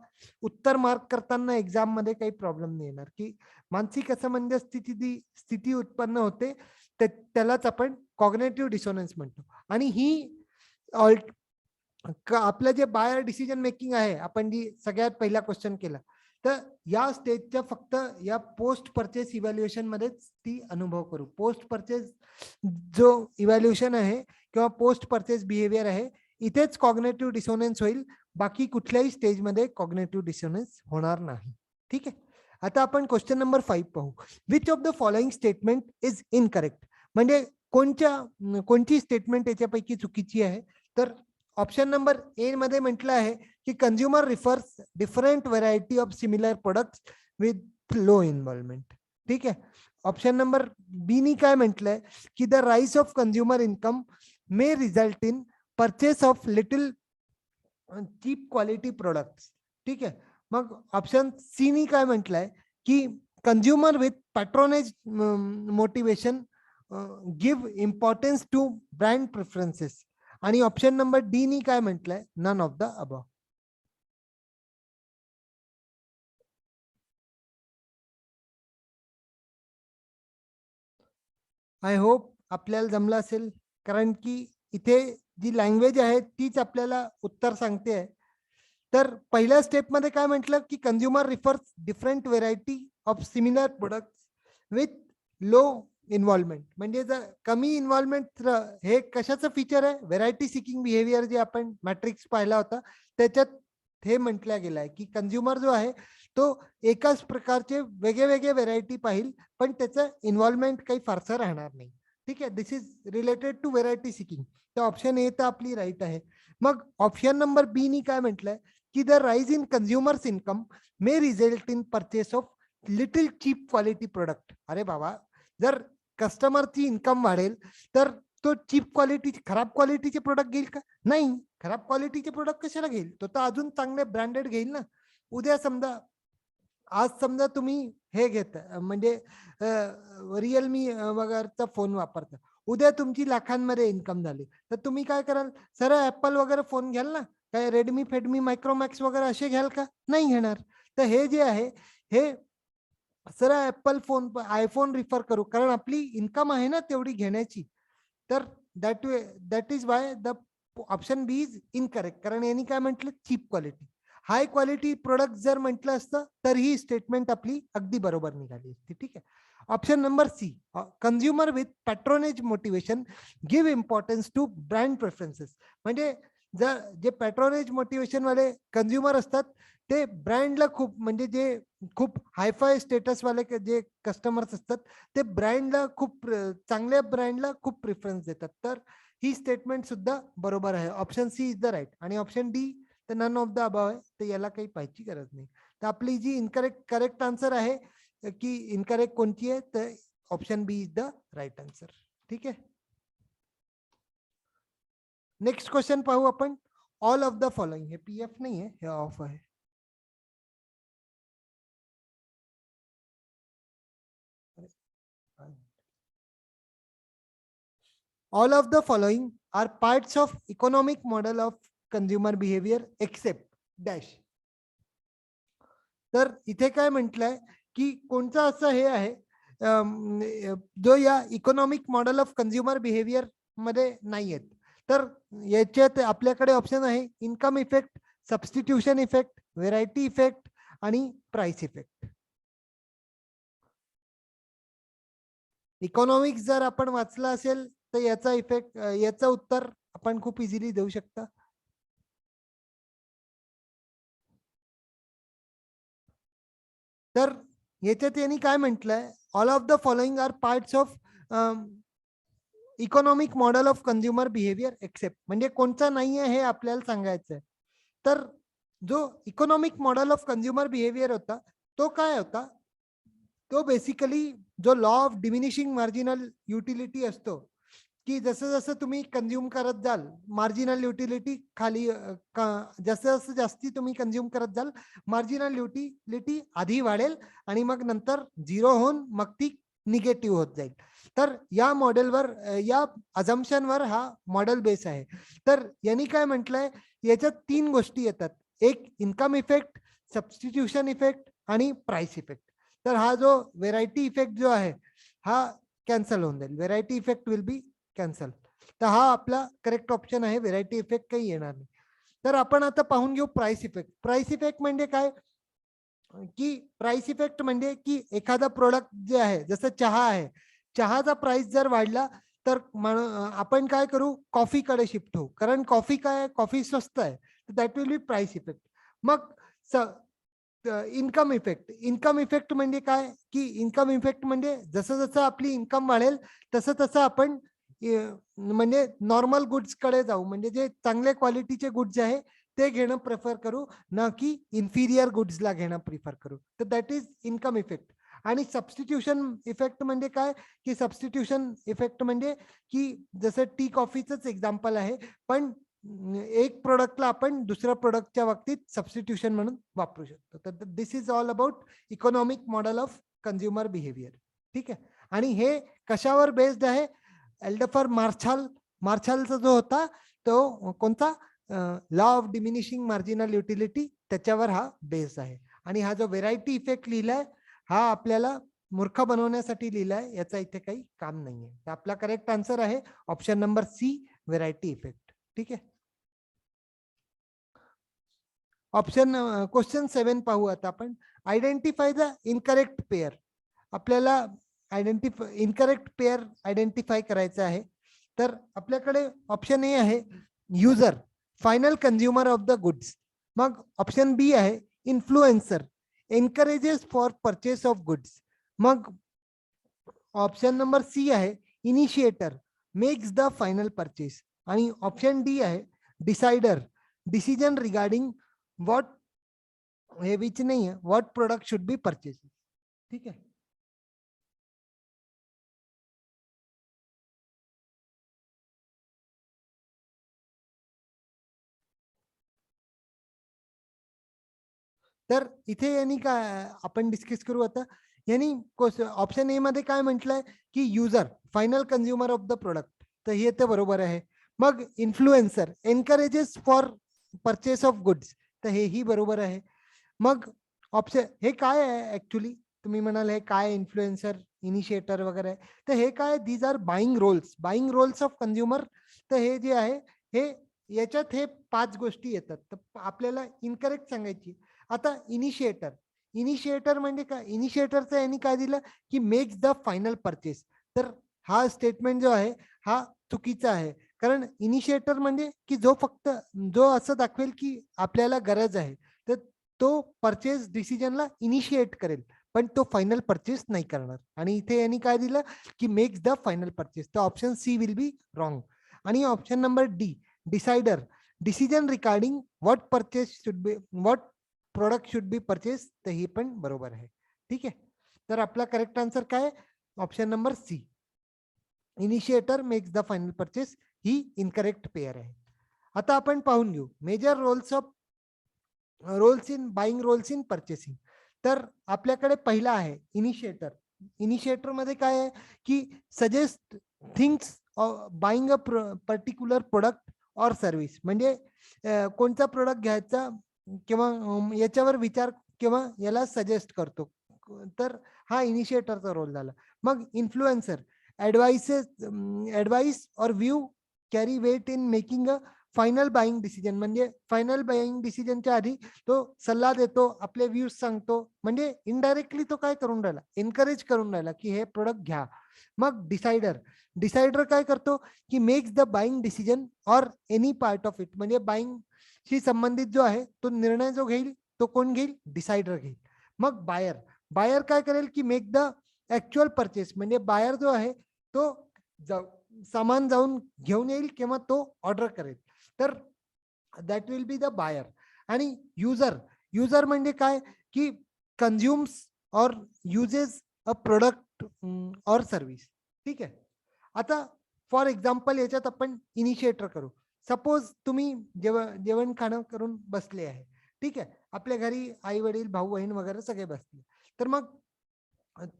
A: उत्तर मार्क करताना एक्झाम मध्ये काही प्रॉब्लेम नाही येणार की मानसिक असमंजस स्थिती उत्पन्न होते, त्यालाच आपण कॉग्नेटिव्ह डिसोनन्स म्हणतो. आणि ही आपलं जे बायर डिसिजन मेकिंग आहे, आपण जी सगळ्यात पहिला क्वेश्चन केला, तर या स्टेजच्या फक्त या पोस्ट परचेस इव्हॅल्युएशन मध्येच ती अनुभव करू. पोस्ट परचेस जो इव्हॅल्युएशन आहे किंवा पोस्ट परचेस बिहेवियर आहे, इथेच कॉग्नेटिव्ह डिसोनन्स होईल. बाकी कुठल्याही स्टेजमध्ये कॉग्नेटिव्ह डिसोनन्स होणार नाही. ठीक आहे. आता आपण क्वेश्चन नंबर 5 पाहू. Which of the following statement is incorrect. म्हणजे कोणती स्टेटमेंट याच्यापैकी चुकीची आहे. तर ऑप्शन नंबर ए मध्ये म्हटलं आहे की consumer refers different variety of similar products with low involvement. ठीक आहे. ऑप्शन नंबर बी नी काय म्हटलंय की the rise of consumer income may result in purchase of little cheap quality products. ठीक आहे. मग ऑप्शन सी नी काय म्हटलंय की consumer with patronage motivation give importance to brand preferences. आणि ऑप्शन नंबर डी नी काय म्हटलंय, none of the above. I hope आपल्याला जमलं असेल. कारण की इथे जी लँग्वेज आहे तीच आपल्याला उत्तर सांगते आहे. तर पहिल्या स्टेपमध्ये काय म्हटलं की consumer refers different variety of similar product with low involvement. म्हणजे जर कमी इन्व्हॉल्वमेंट, हे कशाचं फीचर आहे, व्हेरायटी सिकिंग बिहेवियर जे आपण मॅट्रिक्स पाहिला होता त्याच्यात हे म्हटलं गेलं आहे की कंझ्युमर जो आहे तो एकाच प्रकारचे वेगळे व्हेरायटी पाहिल, पण त्याचं इन्व्हॉल्वमेंट काही फारसं राहणार नाही. ठीक आहे. This is related to variety seeking. तर ऑप्शन ए तर आपली राईट आहे. मग ऑप्शन नंबर बी नी काय म्हटलंय की the rise in consumers income may result in purchase of little cheap quality product. अरे बाबा, जर कस्टमरची इन्कम वाढेल तर तो चीप क्वालिटी खराब क्वालिटीचे प्रोडक्ट घेईल का? नाही. खराब क्वालिटीचे प्रोडक्ट कशाला घेईल? तो तर अजून चांगले ब्रँडेड घेईल ना. उद्या समजा, आज समजा तुम्ही हे घेत म्हणजे रिअलमी वगैरेचा फोन वापरता, उद्या तुमची लाखांमध्ये इन्कम झाली तर तुम्ही काय कराल? सरळ ऍपल वगैरे फोन घ्याल ना? काय रेडमी फेडमी मायक्रोमॅक्स वगैरे असे घ्याल का? नाही घेणार. तर हे जे आहे हे सरळ ऍपल फोन आयफोन रिफर करू, कारण आपली इन्कम आहे ना तेवढी घेण्याची. तर that is why the option B is incorrect. कारण यांनी काय म्हटलं, cheap quality. High quality product जर म्हटलं असतं तर ही स्टेटमेंट आपली अगदी बरोबर निघाली असती. ठीक आहे. Option number C, consumer with patronage motivation give importance to brand preferences. म्हणजे जर जे पॅट्रोनेज मोटिवेशन वाले कंझ्युमर असतात ते ब्रँडला खूप, म्हणजे जे खूप हायफाय स्टेटस वाले जे कस्टमर्स असतात ते ब्रँडला खूप चांगल्या ब्रँडला खूप प्रिफरन्स देतात. तर ही स्टेटमेंट सुद्धा बरोबर आहे. Option C is the right. आणि ऑप्शन डी तर नन ऑफ द अबव आहे, तर याला काही पाहायची गरज नाही. तर आपली जी करेक्ट आन्सर आहे की इनकरेक्ट कोणती आहे, तर option B is the right answer. ठीक आहे. नेक्स्ट क्वेश्चन पाहू आपण. ऑल ऑफ द फॉलोइंग, हे पीएफ नाही आहे, हे ऑफ आहे. All of the following are parts of economic model of consumer behavior except dash. तर इथे काय म्हटलंय की कोणतं असं हे आहे जो या economic model of consumer behaviour मध्ये नाही आहेत. तर याच्यात आपल्याकडे ऑप्शन आहे income effect, substitution effect, variety effect आणि प्राइस इफेक्ट. इकॉनॉमिक्स जर आपण वाचलं असेल तर याचा इफेक्ट, याचं उत्तर आपण खूप इझिली देऊ शकता. तर याच्यात यांनी काय म्हटलंय, all of the following are parts of economic model of consumer behaviour except. म्हणजे कोणता नाही आहे हे आपल्याला सांगायचं आहे. तर जो economic model of consumer behaviour होता तो काय होता, तो बेसिकली जो law of diminishing marginal utility असतो की जसं जसं तुम्ही कंझ्युम करत जाल मार्जिनल युटिलिटी खाली, जसं जसं जास्ती तुम्ही कंझ्युम करत जाल मार्जिनल युटिलिटी आधी वाढेल आणि मग नंतर झिरो होऊन मग ती निगेटिव्ह होत जाईल. तर या मॉडेलवर, या अझम्पशनवर हा मॉडेल बेस आहे. तर यांनी काय म्हटलंय, याच्यात तीन गोष्टी येतात, एक इन्कम इफेक्ट, सबस्टिट्यूशन इफेक्ट आणि प्राइस इफेक्ट. तर हा जो व्हेरायटी इफेक्ट जो आहे हा कॅन्सल होऊन जाईल. Variety effect will be cancel. तर हा आपला करेक्ट ऑप्शन आहे. व्हेरायटी इफेक्ट काही येणार नाही. तर आपण आता पाहून घेऊ प्राइस इफेक्ट. प्राइस इफेक्ट म्हणजे काय की प्राइस इफेक्ट म्हणजे की एखादा प्रोडक्ट जे आहे, जसं चहा आहे, चहाचा प्राइस जर वाढला तर आपण काय करू, कॉफीकडे शिफ्ट होऊ, कारण कॉफी काय, कॉफी स्वस्त आहे. That will B price effect. मग इन्कम इफेक्ट. इन्कम इफेक्ट म्हणजे काय की इन्कम इफेक्ट म्हणजे जसं जसं आपली इन्कम वाढेल तसं तसं आपण म्हणजे नॉर्मल गुड्स कडे जाऊ, म्हणजे जे चांगल्या क्वालिटीचे गुड्स आहे ते घेणं प्रेफर करू, ना की इन्फिरियर गुड्सला घेणं प्रिफर करू. तर दॅट इज इन्कम इफेक्ट. आणि सबस्टिट्यूशन इफेक्ट म्हणजे काय की सबस्टिट्यूशन इफेक्ट म्हणजे की जसं टी कॉफीच एक्झाम्पल आहे, पण एक प्रोडक्टला आपण दुसऱ्या प्रोडक्टच्या बाबतीत सबस्टिट्यूशन म्हणून वापरू शकतो. तर this is all about economic model of consumer behaviour. ठीक आहे. आणि हे कशावर बेस्ड आहे, एल्डफर मार्शाल, मार्शालचा जो होता तो कोणता, law of diminishing marginal utility, त्याच्यावर हा बेस आहे. आणि हा जो व्हेरायटी इफेक्ट लिहिलाय हा आपल्याला मूर्ख बनवण्यासाठी लिहिलाय, याचा इथे काही काम नाहीये. तर आपला करेक्ट आन्सर आहे option number C, variety effect. ठीक आहे. ऑप्शन क्वेश्चन 7 पाहू आता आपण. Identify the incorrect pair. आपल्याला इनकरेक्ट पेअर आयडेंटिफाय करायचं आहे. तर आपल्याकडे ऑप्शन ए आहे user, final consumer of the goods. मग ऑप्शन बी आहे influencer, encourages for purchase of goods. मग ऑप्शन नंबर सी आहे initiator, makes the final purchase. आणि ऑप्शन डी आहे डिसाइडर, डिसिजन रिगार्डिंग व्हॉट, हे विच नाही आहे, what product should be purchase. ठीक आहे. तर इथे यांनी काय आपण डिस्कस करू आता. यांनी ऑप्शन ए मध्ये काय म्हटलंय की user, final consumer of the product, तर हे ते बरोबर आहे. मग influencer, encourages for purchase of goods, तर हेही बरोबर आहे. मग ऑप्शन हे काय आहे ऍक्च्युली, तुम्ही म्हणाल हे काय इन्फ्लुएन्सर, इनिशिएटर वगैरे, तर हे काय, these are buying roles, buying roles of consumer. तर हे जे आहे हे याच्यात हे 5 गोष्टी येतात, तर आपल्याला इनकरेक्ट सांगायची. आता इनिशिएटर म्हणजे काय? इनिशिएटरचं यांनी काय दिलं की मेक्स द फायनल परचेस. तर हा स्टेटमेंट जो आहे हा चुकीचा आहे. कारण इनिशिएटर म्हणजे की जो असं दाखवेल की आपल्याला गरज आहे, तर तो परचेस डिसिजनला इनिशिएट करेल, पण तो फायनल परचेस नाही करणार. आणि इथे यांनी काय दिलं की मेक्स द फायनल परचेस. तर option C will be wrong. आणि option number D, decider, decision regarding what product should be purchase, तर हे पण बरोबर आहे. ठीक आहे, तर आपला करेक्ट आन्सर काय? Option number C, initiator makes the final purchase, ही इनकरेक्ट पेअर आहे. आता आपण पाहून घेऊ major roles in buying, roles in purchasing. तर आपल्याकडे पहिला आहे इनिशिएटर. इनिशिएटर मध्ये काय आहे की suggest things buying a particular product or service. म्हणजे कोणता प्रोडक्ट घ्यायचा किंवा याच्यावर विचार किंवा याला सजेस्ट करतो. तर हा इनिशिएटरचा रोल झाला. मग influencer, advice or view carry weight in making a final buying decision. म्हणजे फायनल बाईंग डिसिजनच्या आधी तो सल्ला देतो, आपले व्ह्यूज सांगतो. म्हणजे इनडायरेक्टली तो काय करून राहिला, एनकरेज करून राहिला की हे प्रोडक्ट घ्या. मग डिसाइडर काय करतो की makes the buying decision or any part of it. म्हणजे बाईंग शी संबंधित जो आहे तो निर्णय जो घेईल तो कोण घेईल? डिसाइडर घेईल. मग बायर काय करेल की मेक द ऍक्च्युअल परचेस. म्हणजे बायर जो आहे तो सामान जाऊन घेऊन येईल किंवा तो ऑर्डर करेल. तर that will be the buyer. आणि युजर म्हणजे काय की consumes or uses a product or service. ठीक आहे. आता फॉर एक्झाम्पल याच्यात आपण इनिशिएटर करू. सपोज तुम्ही जेवण खाणं करून बसले आहे. ठीक आहे, आपल्या घरी आई वडील भाऊ बहीण वगैरे सगळे बसले. तर मग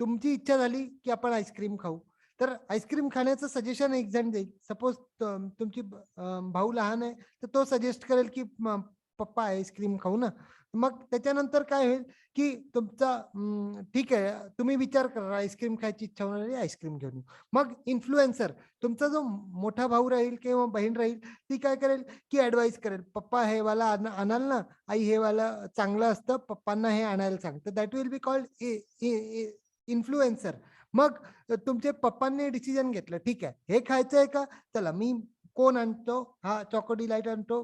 A: तुमची इच्छा झाली की आपण आईस्क्रीम खाऊ. तर आईस्क्रीम खाण्याचं सजेशन एक जण देईल. सपोज तुमची भाऊ लहान आहे, तर तो सजेस्ट करेल की पप्पा आईस्क्रीम खाऊ ना. मग त्याच्यानंतर काय होईल की तुमचा ठीक आहे, तुम्ही विचार करा आईस्क्रीम खायची इच्छा होणार, आईस्क्रीम घेऊन येऊ. मग इन्फ्लुएन्सर, तुमचा जो मोठा भाऊ राहील किंवा बहीण राहील, ती काय करेल की ऍडवाइस करेल, पप्पा हे वाला आणाल ना, आई हे वाला चांगलं असतं, पप्पांना हे आणायला सांग. तर that will be called influencer. मग तुमचे पप्पांनी डिसिजन घेतलं, ठीक आहे हे खायचंय का, चला मी कोण आणतो, हा चॉको डिलाइट आणतो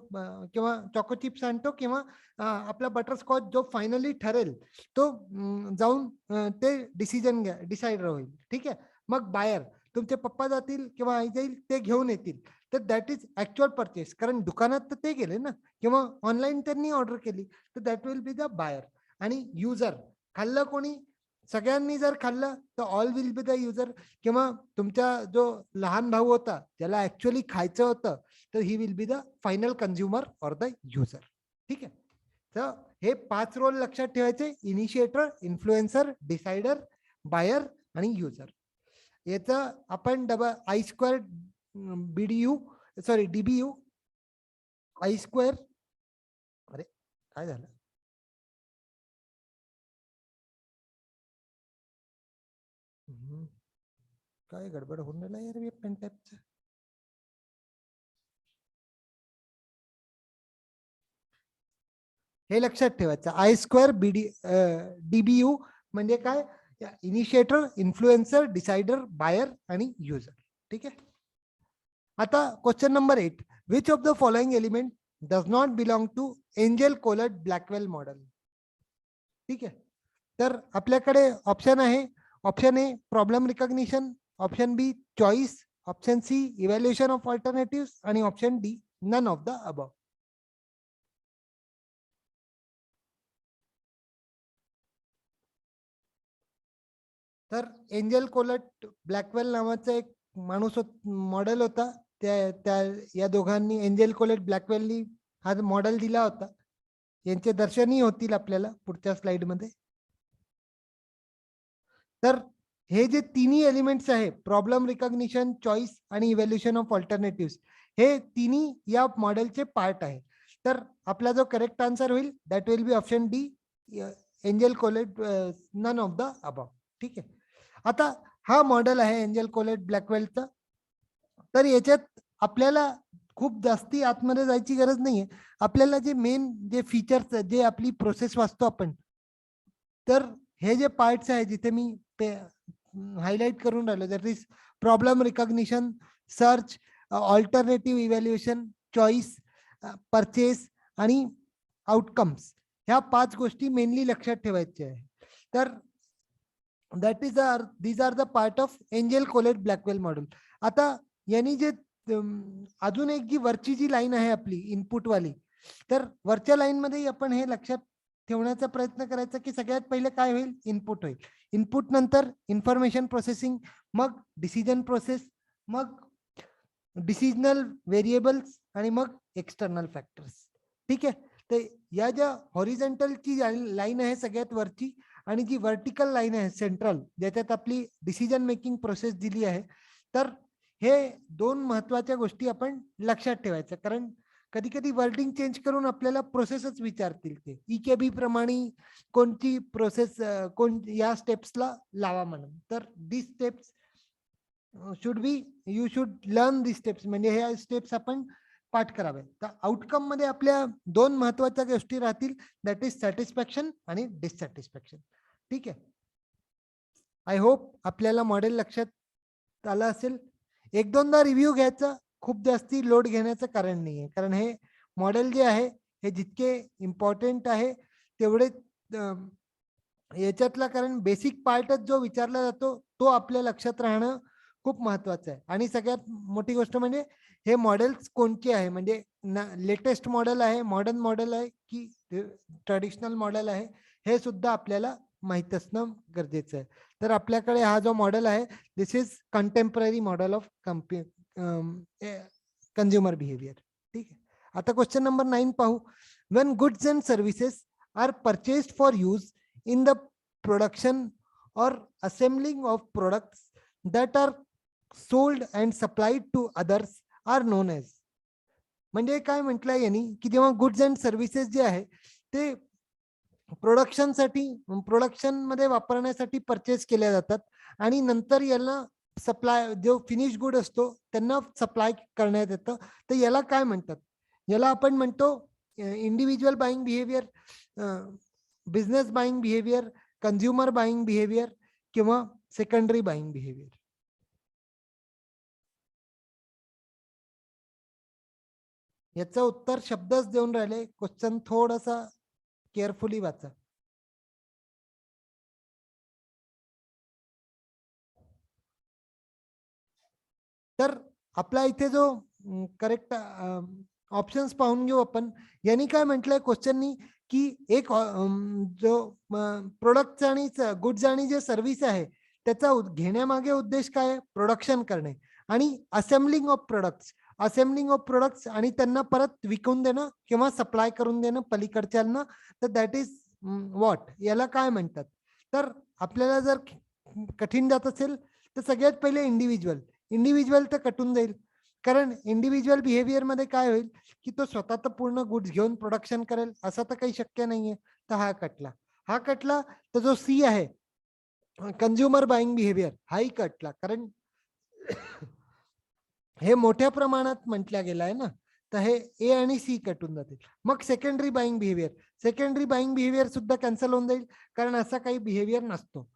A: किंवा चॉको चिप्स आणतो किंवा आपला बटरस्कॉच, जो फायनली ठरेल तो जाऊन ते डिसिजन डिसाइड होईल. ठीक आहे. मग बायर, तुमचे पप्पा जातील किंवा आई जाईल, ते घेऊन येतील. तर दॅट इज ऍक्च्युअल परचेस. कारण दुकानात तर ते गेले ना किंवा ऑनलाईन त्यांनी ऑर्डर केली. तर that will be the buyer. आणि युजर, खाल्लं कोणी? सगळ्यांनी जर खाल्लं तर all will be the user. किंवा तुमचा जो लहान भाऊ होता ज्याला ऍक्च्युअली खायचं होतं, तर he will be the final consumer or the user. ठीक आहे. तर हे 5 रोल लक्षात ठेवायचे: इनिशिएटर, इन्फ्लुएन्सर, डिसाइडर, बायर आणि युजर. याचं आपण double I square BDU, sorry DBU, I square, अरे काय झालं, काय गडबड होऊन राहिला यार पेन टाईपचं. हे लक्षात ठेवायचं, आय स्क्वेअर डीबीयू म्हणजे काय? इनिशिएटर, इन्फ्लुएन्सर, डिसाइडर, बायर आणि युजर. ठीक आहे. आता question number 8, which of the following element does not belong to Engel Kollat Blackwell model. ठीक आहे. तर आपल्याकडे ऑप्शन आहे. Option A problem recognition, option B choice, option C evaluation of alternative आणि option D none of the above. तर Engel Kollat Blackwell नावाचा एक माणूस मॉडेल होता. त्या या दोघांनी, एंजल कोलट ब्लॅकवेलनी हा मॉडेल दिला होता. यांचे दर्शनही होतील आपल्याला पुढच्या स्लाइड मध्ये. तर हे जे तिन्ही एलिमेंट्स आहे, प्रॉब्लेम रिकॉग्निशन, चॉईस आणि इव्हॅल्युएशन ऑफ अल्टरनेटिव्ह, हे तिन्ही या मॉडेलचे पार्ट आहे. तर आपला जो करेक्ट आन्सर होईल that will be option D, Engel Kollat none of the above. ठीक आहे. आता हा मॉडेल आहे एंजल कोलेट ब्लॅकवेलचा. तर याच्यात आपल्याला खूप जास्ती आतमध्ये जायची गरज नाहीये. आपल्याला जे मेन जे फीचर्स जे आपली प्रोसेस वाचतो आपण, तर हे जे पार्ट्स आहे जिथे मी हायलाइट करून राहिलो, that is problem recognition, search, alternative evaluation, choice, purchase आणि आउटकम्स, ह्या 5 गोष्टी मेनली लक्षात ठेवायच्या आहे. तर that is these are the part of Engel Kollat Blackwell model. आता यांनी जे अजून एक जी वरची जी लाईन आहे आपली इनपुट वाली, तर वरच्या लाईन मध्ये आपण हे लक्षात ठेवण्याचा प्रयत्न करायचा की सगळ्यात पहिले काय होईल, इनपुट होईल. इनपुट नंतर इन्फॉर्मेशन प्रोसेसिंग, मग डिसिजन प्रोसेस, मग डिसिजनल व्हेरिएबल्स आणि मग एक्सटर्नल फॅक्टर्स. ठीक आहे. तर या ज्या हॉरिझॉन्टलची लाईन आहे सगळ्यात वरची आणि जी व्हर्टिकल लाईन आहे सेंट्रल, ज्याच्यात आपली डिसिजन मेकिंग प्रोसेस दिली आहे, तर हे 2 महत्वाच्या गोष्टी आपण लक्षात ठेवायच्या. कारण कधी कधी वर्डिंग चेंज करून आपल्याला प्रोसेसच विचारतील ते EKB प्रमाणे कोणती प्रोसेस कोण या स्टेप्सला लावा म्हणून. तर this steps should be you should learn this steps, म्हणजे हे स्टेप्स आपण पाठ करावे. तर आउटकम मध्ये आपल्या 2 महत्वाच्या गोष्टी राहतील, दॅट इज सॅटिस्फॅक्शन आणि डिससॅटिस्फॅक्शन. ठीक आहे. आय होप आपल्याला मॉडेल लक्षात आलं असेल. एक दोनदा रिव्ह्यू घ्यायचा, खूप जास्ती लोड घेण्याचं कारण नाहीये, कारण हे मॉडेल जे आहे हे जितके इम्पॉर्टंट आहे तेवढे याच्यातला, कारण बेसिक पार्टच जो विचारला जातो तो आपल्या लक्षात राहणं खूप महत्वाचं आहे. आणि सगळ्यात मोठी गोष्ट म्हणजे हे मॉडेल्स कोणते आहे, म्हणजे लेटेस्ट मॉडेल आहे, मॉडर्न मॉडेल आहे की ट्रेडिशनल मॉडेल आहे, हे सुद्धा आपल्याला माहित असणं गरजेचं आहे. तर आपल्याकडे हा जो मॉडेल आहे, this is contemporary model of consumer behaviour. ठीक आहे. आता क्वेश्चन नंबर 9 पाहू. When goods and services are purchased for use in the production or assembling of products that are sold and supplied to others are known as. म्हणजे काय म्हटलंय यांनी की जेव्हा गुड्स अँड सर्व्हिसेस जे आहे ते प्रोडक्शन मध्ये वापरण्यासाठी परचेस केल्या जातात आणि नंतर याला सप्लाय, जो फिनिश गुड असतो त्यांना सप्लाय करण्यात येतं, तर याला काय म्हणतात? याला आपण म्हणतो individual buying behaviour, business buying behaviour, consumer buying behaviour किंवा सेकंडरी बाईंग बिहेवियर. याचं उत्तर शब्दच देऊन राहिले. क्वेश्चन थोडासा केअरफुली वाचा. तर आपला इथे जो करेक्ट ऑप्शन्स पाहून घेऊ आपण. यांनी काय म्हटलंय क्वेश्चननी की एक जो प्रोडक्ट आणि गुड्स आणि जे सर्व्हिस आहे त्याचा घेण्यामागे उद्देश काय आहे, प्रोडक्शन करणे आणि असेंबलिंग ऑफ प्रोडक्ट्स आणि त्यांना परत विकून देणं किंवा सप्लाय करून देणं पलीकडच्यांना. तर दॅट इज व्हॉट, याला काय म्हणतात? तर आपल्याला जर कठीण जात असेल तर सगळ्यात पहिले इंडिव्हिज्युअल तर कटून जाईल, कारण इंडिव्हिज्युअल बिहेवियर मध्ये काय होईल की तो स्वतः तर पूर्ण गुड्स घेऊन प्रोडक्शन करेल असं तर काही शक्य नाहीये. तर हा कटला तर जो सी आहे कंझ्युमर बाईंग बिहेवियर हाही कटला, कारण हे मोठ्या प्रमाणात म्हटल्या गेलं आहे ना, तर हे ए आणि सी कटून जातील. मग सेकंडरी बाईंग बिहेवियर सुद्धा कॅन्सल होऊन जाईल, कारण असा काही बिहेवियर नसतो.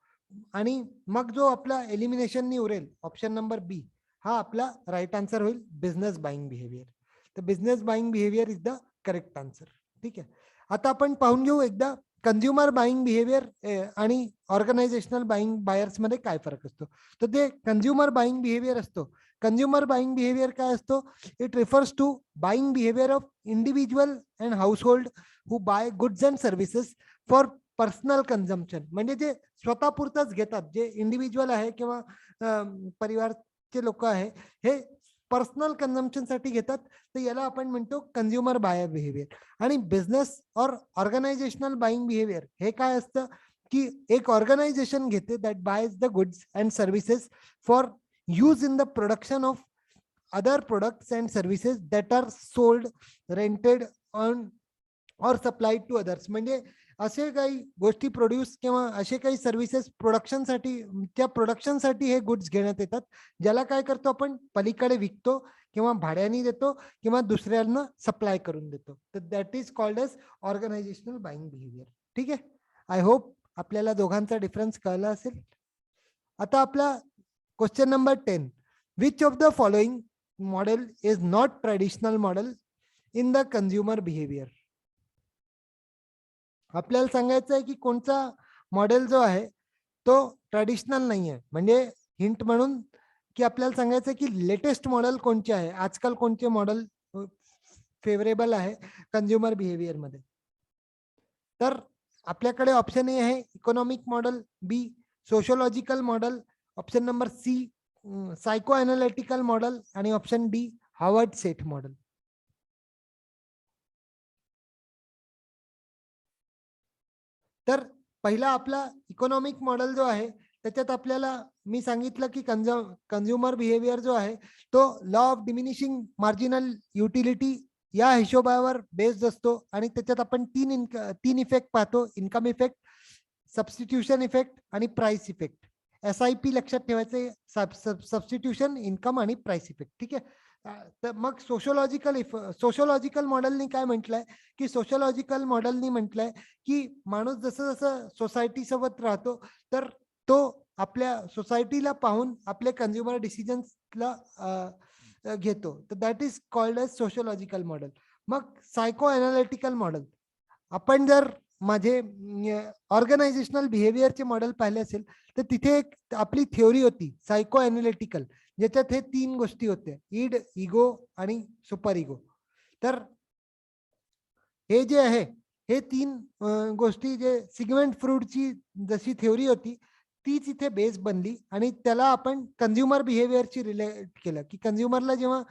A: आणि मग जो आपला एलिमिनेशन उरेल ऑप्शन नंबर बी, हा आपला राईट आन्सर होईल, बिझनेस बाईंग बिहेवियर. तर business buying behaviour is the correct answer. ठीक आहे. आता आपण पाहून घेऊ एकदा कंझ्युमर बाईंग बिहेवियर आणि ऑर्गनायझेशनल बायर्स मध्ये काय फरक असतो. तर ते कंझ्युमर बाईंग बिहेवियर असतो. कंझ्युमर बाईंग बिहेवियर काय असतो? It refers to buying behaviour of individual and household who buy goods and services for personal consumption. म्हणजे जे स्वतःपुरतच घेतात, जे इंडिव्हिज्युअल आहे किंवा परिवारचे लोक आहे, हे पर्सनल कन्झम्पशन साठी घेतात, तर याला आपण म्हणतो कंझ्युमर बायर बिहेवियर. आणि बिझनेस और ऑर्गनायझेशनल बाईंग बिहेवियर हे काय असतं की एक ऑर्गनायझेशन घेते that boys the goods and services for use in the production of other products and services that are sold, rented on or supplied to others. म्हणजे असे काही गोष्टी प्रोड्यूस किंवा असे काही सर्व्हिसेस प्रोडक्शनसाठी, त्या प्रोडक्शनसाठी हे गुड्स घेण्यात येतात, ज्याला काय करतो आपण पलीकडे विकतो किंवा भाड्याने देतो किंवा दुसऱ्यांना सप्लाय करून देतो. तर that is called as organisational buying behaviour. ठीक आहे. आय होप आपल्याला दोघांचा डिफरन्स कळला असेल. आता आपला question number 10, which of the following model is not traditional model in the consumer behaviour. आपल्याला सांगायचं आहे की कोणता मॉडेल जो आहे तो ट्रेडिशनल नाही आहे. म्हणजे हिंट म्हणून की आपल्याला सांगायचं आहे की लेटेस्ट मॉडेल कोणते आहे, आजकाल कोणते मॉडेल फेवरेबल आहे कंझ्युमर बिहेवियर मध्ये. तर आपल्याकडे ऑप्शन ए आहे economic model, B sociological model, option number C psycho analytical model आणि option D Harvard set model. तर पहिला आपला इकॉनॉमिक मॉडेल जो आहे त्याच्यात आपल्याला मी सांगितलं की कंझ्युमर बिहेवियर जो आहे तो law of diminishing marginal utility या हिशोबावर बेस्ड असतो आणि त्याच्यात आपण तीन इफेक्ट पाहतो, इन्कम इफेक्ट, सबस्टिट्यूशन इफेक्ट आणि प्राइस इफेक्ट. SIP लक्षात ठेवायचे, सबस्टिट्यूशन, इन्कम आणि प्राइस इफेक्ट. ठीक आहे. तर मग सोशोलॉजिकल मॉडेलनी काय म्हटलंय की सोशोलॉजिकल मॉडेलनी म्हटलंय की माणूस जसं जसं सोसायटी सोबत राहतो तर तो आपल्या सोसायटीला पाहून आपले कंझ्युमर डिसिजन्सला घेतो. तर that is called as sociological model. मग सायको अनालिटिकल मॉडेल, आपण जर माझे ऑर्गनायझेशनल बिहेवियरचे मॉडेल पाहिले असेल तर तिथे एक आपली थिओरी होती सायको अनालिटिकल, ज्याच्यात हे तीन गोष्टी होत्या, ईड, इगो आणि सुपर इगो. तर हे जे आहे हे तीन गोष्टी, जे सिगमेंट फ्रूटची जशी थिओरी होती तीच इथे बेस बनली आणि त्याला आपण कंझ्युमर बिहेवियरची रिलेट केलं की कंझ्युमरला जेव्हा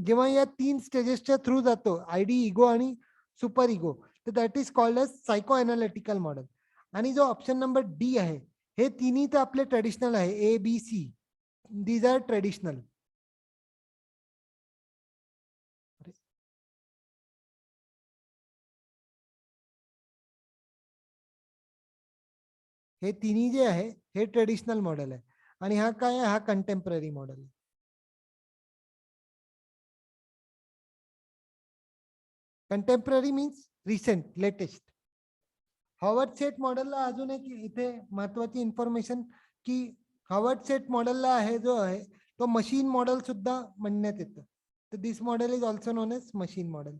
A: जेव्हा या तीन स्टेजेसच्या थ्रू जातो, आयडी, इगो आणि सुपर इगो, तर that is called as psycho analytical model. आणि जो ऑप्शन नंबर डी आहे हे तिन्ही तर आपले ट्रेडिशनल आहे, ABC, दीज आर ट्रेडिशनल. हे तिन्ही जे आहे हे ट्रेडिशनल मॉडेल आहे आणि हा काय आहे, हा कंटेम्पररी मॉडेल आहे. Contemporary means recent, latest. Harvard set मॉडेलला अजून एक इथे महत्वाची इन्फॉर्मेशन की हार्वर्ड सेट मॉडेलला आहे जो आहे तो मशीन मॉडेल सुद्धा म्हणण्यात येतं. तर this model is also known as machine model.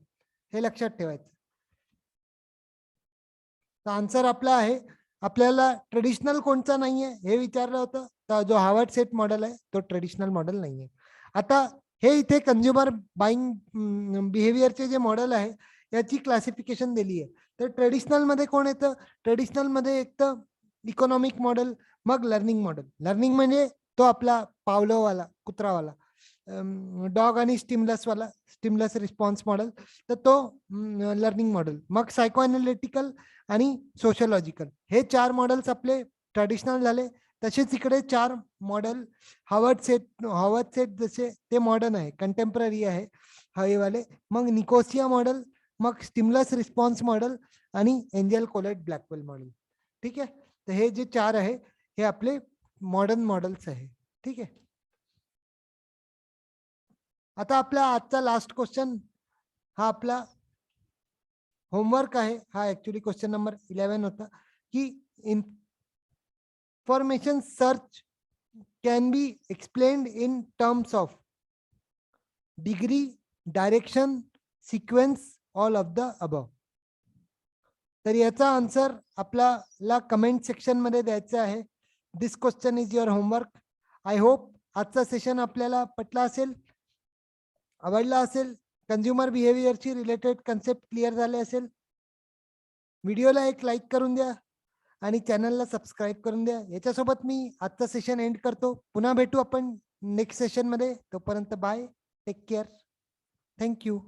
A: हे लक्षात ठेवायचं. तर आन्सर आपला आहे, आपल्याला ट्रेडिशनल कोणता नाहीये हे विचारलं होतं, तर जो हार्वर्ड सेट मॉडेल आहे तो ट्रेडिशनल मॉडेल नाहीये. आता हे इथे कंझ्युमर बाईंग बिहेवियरचे जे मॉडेल आहे याची क्लासिफिकेशन दिली आहे. तर ट्रेडिशनल मध्ये कोण येतं, ट्रेडिशनल मध्ये एक तर इकॉनॉमिक मॉडेल, मग लर्निंग मॉडेल. लर्निंग म्हणजे तो आपला पावलोवाला, कुत्रावाला, डॉग आणि स्टिम्युलस वाला, स्टिम्युलस रिस्पॉन्स मॉडेल, तर तो लर्निंग मॉडेल. मग सायको अनालिटिकल आणि सोशोलॉजिकल, हे चार मॉडेल्स आपले ट्रेडिशनल झाले. तसेच इकडे चार मॉडेल हार्वर्ड सेट जसे ते मॉडर्न आहे, कंटेम्पररी आहे हवेवाले. मग निकोसिया मॉडेल, मग स्टिम्युलस रिस्पॉन्स मॉडेल आणि एंजल कोलेट ब्लॅकवेल मॉडेल. ठीक आहे. तर हे जे चार आहे हे आपले मॉडर्न मॉडेल्स आहे. ठीक आहे. आता आपला आजचा लास्ट क्वेश्चन हा आपला होमवर्क आहे. हा ऍक्च्युली क्वेश्चन नंबर 11 होता की information search can be explained in terms of degree, direction, sequence, all of the above. तर याचा आन्सर आपल्याला कमेंट सेक्शन मध्ये द्यायचा आहे. This question is your homework. I hope आजचा सेशन आपल्याला पटला असेल, आवडला असेल, कंझ्युमर बिहेवियरची रिलेटेड कन्सेप्ट क्लिअर झाले असेल. व्हिडिओला एक लाईक करून द्या आणि चॅनलला सबस्क्राईब करून द्या. याच्यासोबत मी आजचा सेशन एंड करतो. पुन्हा भेटू आपण नेक्स्ट सेशन मध्ये. तोपर्यंत बाय, टेक केअर, थँक्यू.